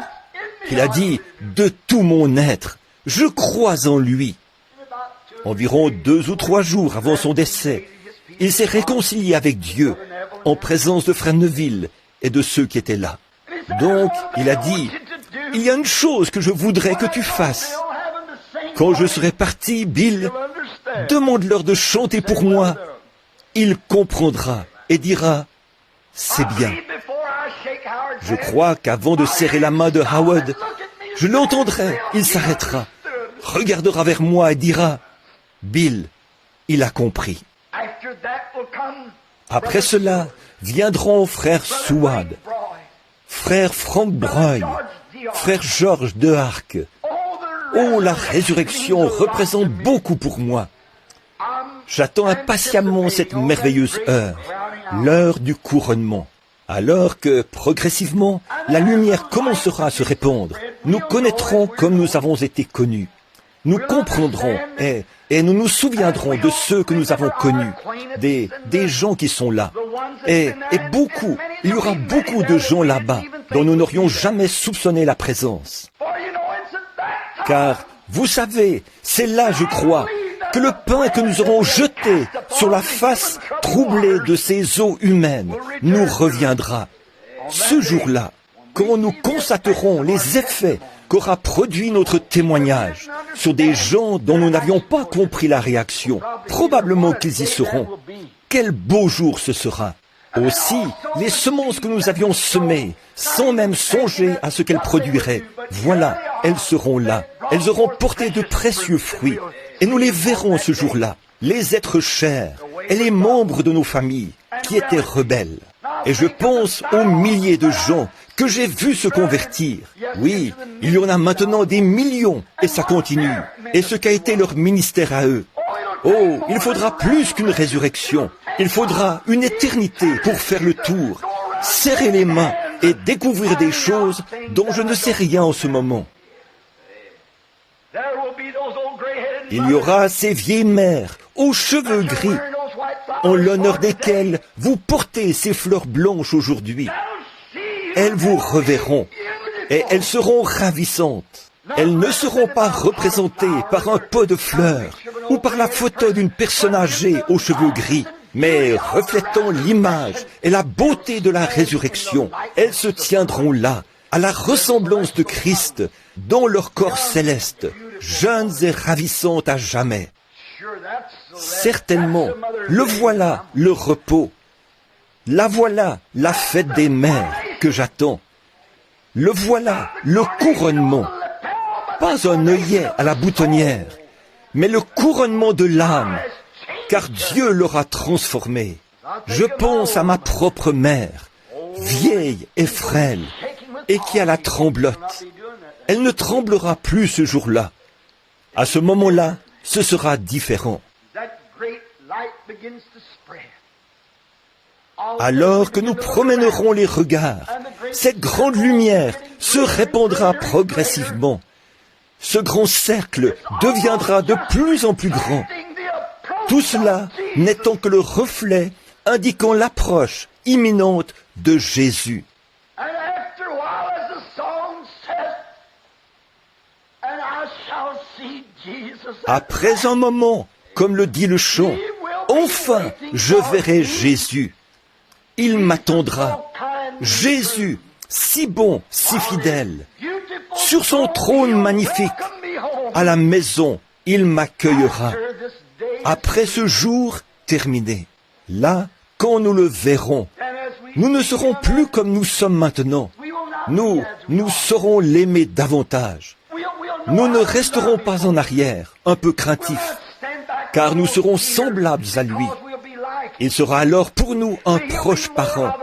Il a dit « De tout mon être, je crois en lui. » Environ 2 ou 3 jours avant son décès, il s'est réconcilié avec Dieu en présence de Frère Neville et de ceux qui étaient là. Donc, il a dit « Il y a une chose que je voudrais que tu fasses. Quand je serai parti, Bill, demande-leur de chanter pour moi. Il comprendra et dira « C'est bien. » Je crois qu'avant de serrer la main de Howard, je l'entendrai, il s'arrêtera, regardera vers moi et dira « Bill, il a compris. » Après cela, viendront frère Seward, frère Frank Breuil, frère George Dehark. Oh, la résurrection représente beaucoup pour moi. J'attends impatiemment cette merveilleuse heure, l'heure du couronnement. Alors que, progressivement, la lumière commencera à se répandre, nous connaîtrons comme nous avons été connus. Nous comprendrons et nous nous souviendrons de ceux que nous avons connus, des gens qui sont là. Et beaucoup, il y aura beaucoup de gens là-bas dont nous n'aurions jamais soupçonné la présence. Car, vous savez, c'est là, je crois, que le pain que nous aurons jeté sur la face troublée de ces eaux humaines nous reviendra. Ce jour-là, quand nous constaterons les effets qu'aura produit notre témoignage sur des gens dont nous n'avions pas compris la réaction, probablement qu'ils y seront. Quel beau jour ce sera! Aussi, les semences que nous avions semées, sans même songer à ce qu'elles produiraient, voilà, elles seront là. Elles auront porté de précieux fruits. Et nous les verrons ce jour-là, les êtres chers et les membres de nos familles qui étaient rebelles. Et je pense aux milliers de gens que j'ai vus se convertir. Oui, il y en a maintenant des millions et ça continue. Et ce qu'a été leur ministère à eux. Oh, il faudra plus qu'une résurrection. Il faudra une éternité pour faire le tour, serrer les mains et découvrir des choses dont je ne sais rien en ce moment. Il y aura ces vieilles mères aux cheveux gris, en l'honneur desquelles vous portez ces fleurs blanches aujourd'hui. Elles vous reverront et elles seront ravissantes. Elles ne seront pas représentées par un pot de fleurs ou par la photo d'une personne âgée aux cheveux gris, mais reflétant l'image et la beauté de la résurrection. Elles se tiendront là, à la ressemblance de Christ, dans leur corps céleste, jeunes et ravissantes à jamais. Certainement, le voilà, le repos. La voilà, la fête des mères que j'attends. Le voilà, le couronnement. Pas un œillet à la boutonnière, mais le couronnement de l'âme, car Dieu l'aura transformé. Je pense à ma propre mère, vieille et frêle, et qui a la tremblote. Elle ne tremblera plus ce jour-là. À ce moment-là, ce sera différent. Alors que nous promènerons les regards, cette grande lumière se répandra progressivement. Ce grand cercle deviendra de plus en plus grand. Tout cela n'étant que le reflet indiquant l'approche imminente de Jésus. Après un moment, comme le dit le chant, enfin je verrai Jésus. Il m'attendra. Jésus, si bon, si fidèle, sur son trône magnifique, À la maison, il m'accueillera. Après ce jour terminé, là, quand nous le verrons, nous ne serons plus comme nous sommes maintenant. Nous saurons l'aimer davantage. Nous ne resterons pas en arrière, un peu craintifs, car nous serons semblables à lui. Il sera alors pour nous un proche parent,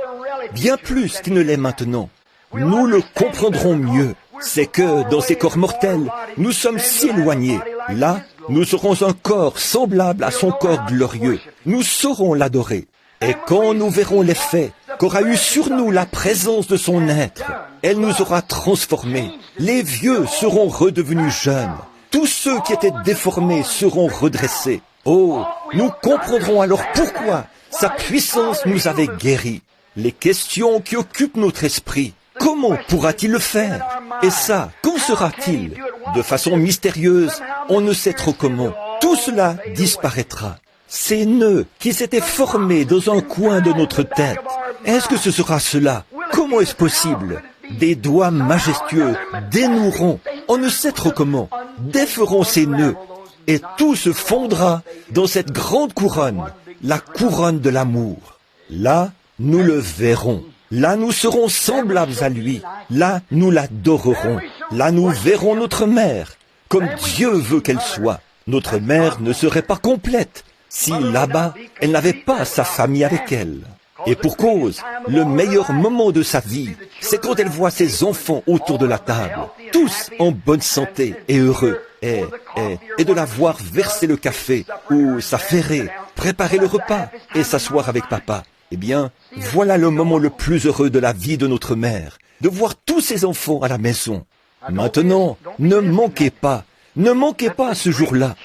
bien plus qu'il ne l'est maintenant. Nous le comprendrons mieux. C'est que, dans ces corps mortels, nous sommes si éloignés. Là, nous aurons un corps semblable à son corps glorieux. Nous saurons l'adorer. Et quand nous verrons l'effet qu'aura eu sur nous la présence de son être, elle nous aura transformés. Les vieux seront redevenus jeunes. Tous ceux qui étaient déformés seront redressés. Oh, nous comprendrons alors pourquoi sa puissance nous avait guéris. Les questions qui occupent notre esprit. Comment pourra-t-il le faire? Et ça, quand sera-t-il? De façon mystérieuse, on ne sait trop comment. Tout cela disparaîtra. Ces nœuds qui s'étaient formés dans un coin de notre tête, est-ce que ce sera cela? Comment est-ce possible? Des doigts majestueux dénoueront, on ne sait trop comment, déferont ces nœuds, et tout se fondra dans cette grande couronne, la couronne de l'amour. Là, nous le verrons. Là, nous serons semblables à lui. Là, nous l'adorerons. Là, nous verrons notre mère, comme Dieu veut qu'elle soit. Notre mère ne serait pas complète si là-bas, elle n'avait pas sa famille avec elle. Et pour cause, le meilleur moment de sa vie, c'est quand elle voit ses enfants autour de la table, tous en bonne santé et heureux, et de la voir verser le café ou s'affairer, préparer le repas et s'asseoir avec papa. Eh bien, voilà le moment le plus heureux de la vie de notre mère, de voir tous ses enfants à la maison. Maintenant, ne manquez pas ce jour-là,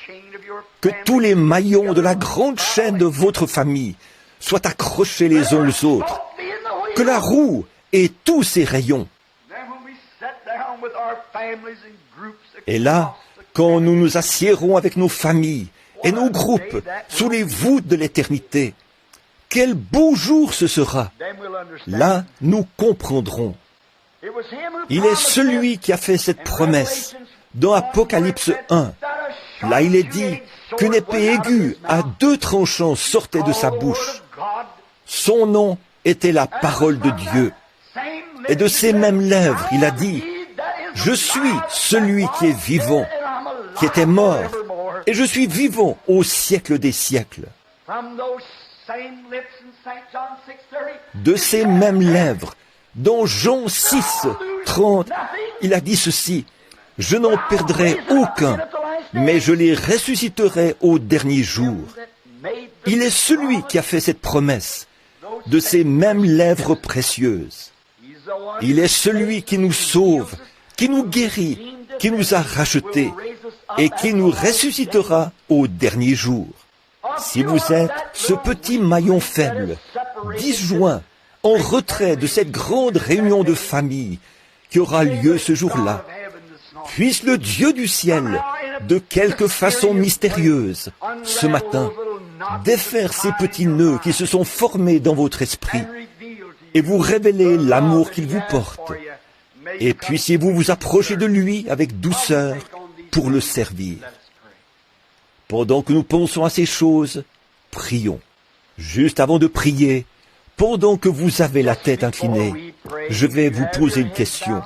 que tous les maillons de la grande chaîne de votre famille soient accrochés les uns aux autres, que la roue ait tous ses rayons. Et là, quand nous nous assiérons avec nos familles et nos groupes sous les voûtes de l'éternité, quel beau jour ce sera! Là, nous comprendrons. Il est celui qui a fait cette promesse dans Apocalypse 1. Là, il est dit qu'une épée aiguë à 2 tranchants sortait de sa bouche. Son nom était la parole de Dieu. Et de ses mêmes lèvres, il a dit, « Je suis celui qui est vivant, qui était mort, et je suis vivant au siècle des siècles. » De ces mêmes lèvres, dans Jean 6, 30, il a dit ceci, « Je n'en perdrai aucun, mais je les ressusciterai au dernier jour. » Il est celui qui a fait cette promesse, de ces mêmes lèvres précieuses. Il est celui qui nous sauve, qui nous guérit, qui nous a rachetés, et qui nous ressuscitera au dernier jour. Si vous êtes ce petit maillon faible, disjoint, en retrait de cette grande réunion de famille qui aura lieu ce jour-là, puisse le Dieu du ciel, de quelque façon mystérieuse, ce matin, défaire ces petits nœuds qui se sont formés dans votre esprit et vous révéler l'amour qu'il vous porte. Et puissiez-vous vous approcher de lui avec douceur pour le servir. Pendant que nous pensons à ces choses, prions. Juste avant de prier, pendant que vous avez la tête inclinée, je vais vous poser une question.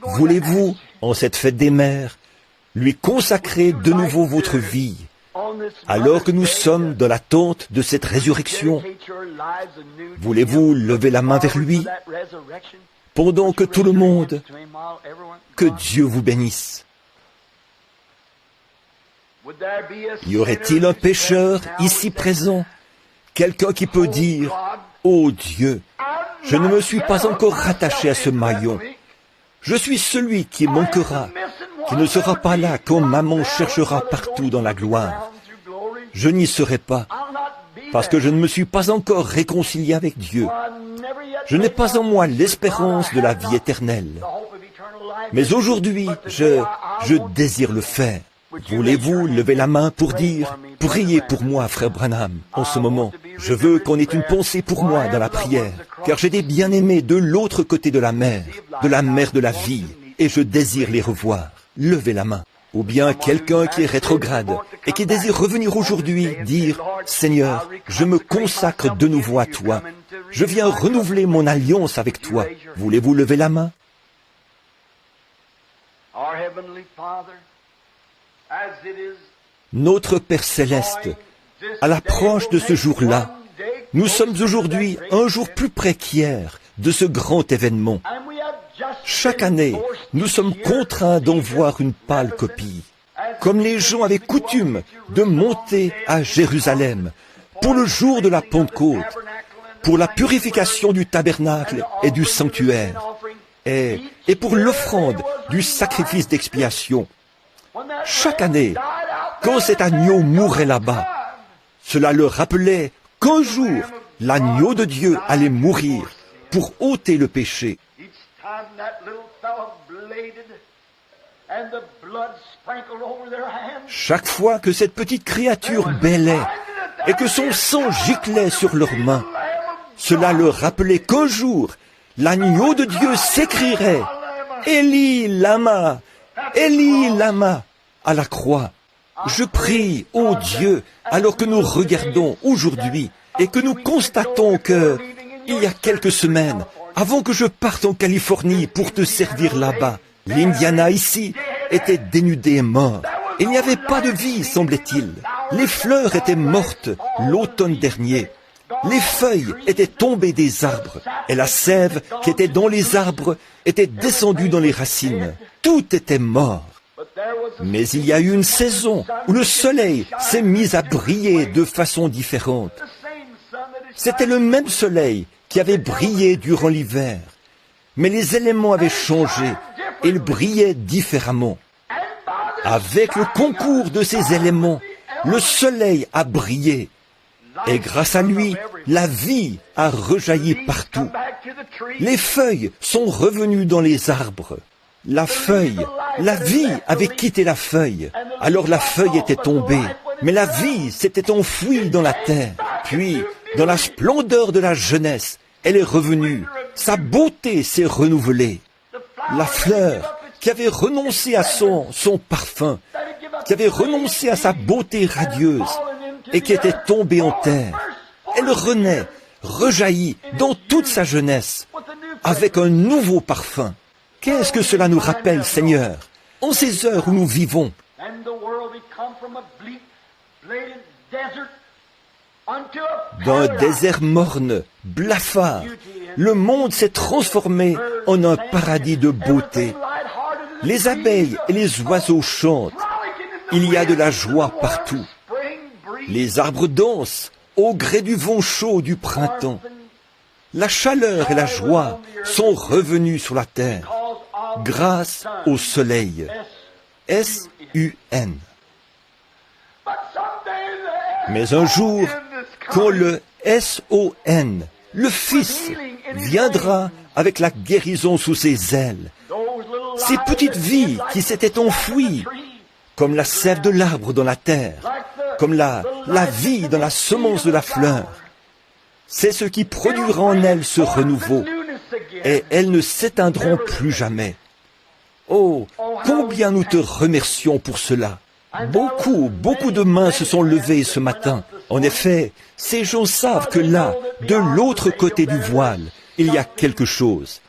Voulez-vous, en cette fête des mères, lui consacrer de nouveau votre vie, alors que nous sommes dans l'attente de cette résurrection? Voulez-vous lever la main vers lui, pendant que tout le monde, que Dieu vous bénisse? Y aurait-il un pécheur ici présent, quelqu'un qui peut dire, « Ô Dieu, je ne me suis pas encore rattaché à ce maillon. Je suis celui qui manquera, qui ne sera pas là quand maman cherchera partout dans la gloire. Je n'y serai pas, parce que je ne me suis pas encore réconcilié avec Dieu. Je n'ai pas en moi l'espérance de la vie éternelle. Mais aujourd'hui, je désire le faire. Voulez-vous lever la main pour dire, priez pour moi, frère Branham, en ce moment. Je veux qu'on ait une pensée pour moi dans la prière, car j'ai des bien-aimés de l'autre côté de la mer de la vie, et je désire les revoir. Levez la main. Ou bien quelqu'un qui est rétrograde et qui désire revenir aujourd'hui, dire « Seigneur, je me consacre de nouveau à toi. Je viens renouveler mon alliance avec toi. » Voulez-vous lever la main? Notre Père Céleste, à l'approche de ce jour-là, nous sommes aujourd'hui un jour plus près qu'hier de ce grand événement. Chaque année, nous sommes contraints d'en voir une pâle copie, comme les gens avaient coutume de monter à Jérusalem pour le jour de la Pentecôte, pour la purification du tabernacle et du sanctuaire, et pour l'offrande du sacrifice d'expiation. Chaque année, quand cet agneau mourait là-bas, cela leur rappelait qu'un jour, l'agneau de Dieu allait mourir pour ôter le péché. Chaque fois que cette petite créature bêlait et que son sang giclait sur leurs mains, cela leur rappelait qu'un jour, l'agneau de Dieu s'écrierait « Élie lama, Élie lama » à la croix. Je prie, ô Dieu, alors que nous regardons aujourd'hui et que nous constatons que, il y a quelques semaines, avant que je parte en Californie pour te servir là-bas, l'Indiana ici était dénudé et mort. Il n'y avait pas de vie, semblait-il. Les fleurs étaient mortes l'automne dernier. Les feuilles étaient tombées des arbres et la sève qui était dans les arbres était descendue dans les racines. Tout était mort. Mais il y a eu une saison où le soleil s'est mis à briller de façon différente. C'était le même soleil qui avait brillé durant l'hiver, mais les éléments avaient changé et il brillait différemment. Avec le concours de ces éléments, le soleil a brillé et grâce à lui, la vie a rejailli partout. Les feuilles sont revenues dans les arbres. La feuille, la vie avait quitté la feuille. Alors la feuille était tombée, mais la vie s'était enfouie dans la terre. Puis, dans la splendeur de la jeunesse, elle est revenue. Sa beauté s'est renouvelée. La fleur, qui avait renoncé à son parfum, qui avait renoncé à sa beauté radieuse et qui était tombée en terre, elle renaît, rejaillit dans toute sa jeunesse, avec un nouveau parfum. Qu'est-ce que cela nous rappelle, Seigneur, en ces heures où nous vivons? D'un désert morne, blafard, le monde s'est transformé en un paradis de beauté. Les abeilles et les oiseaux chantent. Il y a de la joie partout. Les arbres dansent au gré du vent chaud du printemps. La chaleur et la joie sont revenues sur la terre grâce au soleil. S-U-N. Mais un jour, quand le S-O-N, le Fils, viendra avec la guérison sous ses ailes, ces petites vies qui s'étaient enfouies, comme la sève de l'arbre dans la terre, comme la vie dans la semence de la fleur, c'est ce qui produira en elles ce renouveau, et elles ne s'éteindront plus jamais. Oh, combien nous te remercions pour cela. Beaucoup de mains se sont levées ce matin. En effet, ces gens savent que là, de l'autre côté du voile, il y a quelque chose.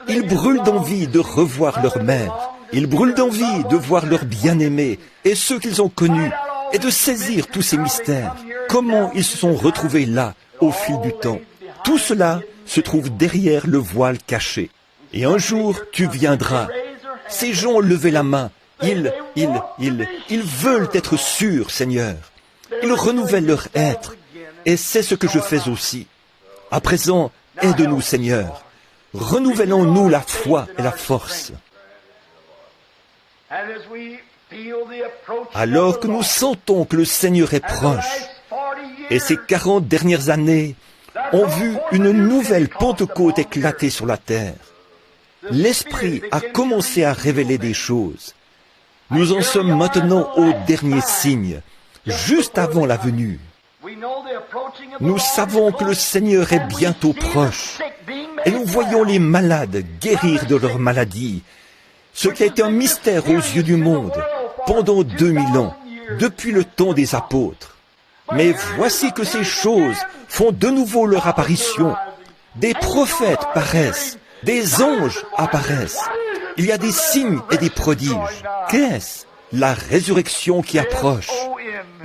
Ils brûlent d'envie de revoir leur mère. Ils brûlent d'envie de voir leurs bien-aimés et ceux qu'ils ont connus et de saisir tous ces mystères. Comment ils se sont retrouvés là, au fil du temps. Tout cela se trouve derrière le voile caché. Et un jour, tu viendras. Ces gens ont levé la main. Ils veulent être sûrs, Seigneur. Ils renouvellent leur être. Et c'est ce que je fais aussi. À présent, aide-nous, Seigneur. Renouvellons-nous la foi et la force. Alors que nous sentons que le Seigneur est proche, et ces 40 dernières années ont vu une nouvelle Pentecôte éclater sur la terre, l'Esprit a commencé à révéler des choses. Nous en sommes maintenant au dernier signe, juste avant la venue. Nous savons que le Seigneur est bientôt proche, et nous voyons les malades guérir de leur maladie, ce qui est un mystère aux yeux du monde. pendant 2000 ans, depuis le temps des apôtres. Mais voici que ces choses font de nouveau leur apparition. Des prophètes paraissent, des anges apparaissent. Il y a des signes et des prodiges. Qu'est-ce? La résurrection qui approche.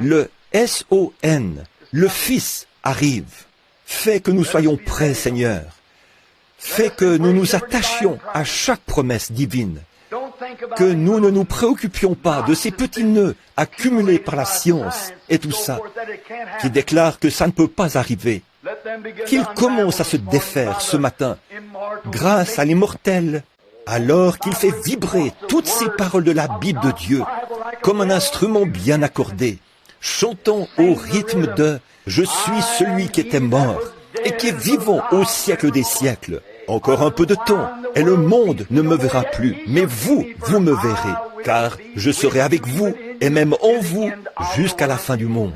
Le S-O-N, le Fils arrive. Fais que nous soyons prêts, Seigneur. Fais que nous nous attachions à chaque promesse divine. Que nous ne nous préoccupions pas de ces petits nœuds accumulés par la science et tout ça, qui déclarent que ça ne peut pas arriver. Qu'ils commencent à se défaire ce matin, grâce à l'immortel, alors qu'il fait vibrer toutes ces paroles de la Bible de Dieu, comme un instrument bien accordé, chantant au rythme de « Je suis celui qui était mort et qui est vivant au siècle des siècles ». Encore un peu de temps, et le monde ne me verra plus, mais vous, vous me verrez, car je serai avec vous, et même en vous, jusqu'à la fin du monde.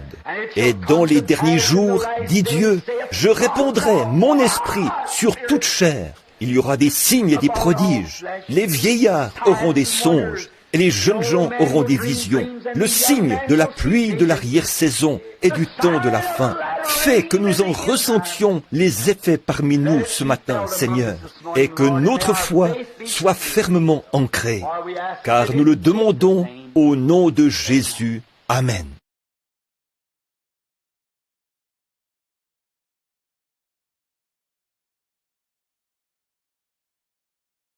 Et dans les derniers jours, dit Dieu, je répandrai mon esprit sur toute chair. Il y aura des signes et des prodiges. Les vieillards auront des songes, et les jeunes gens auront des visions. Le signe de la pluie de l'arrière-saison et du temps de la fin. Fais que nous en ressentions les effets parmi nous ce matin, Seigneur, et que notre foi soit fermement ancrée, car nous le demandons au nom de Jésus. Amen.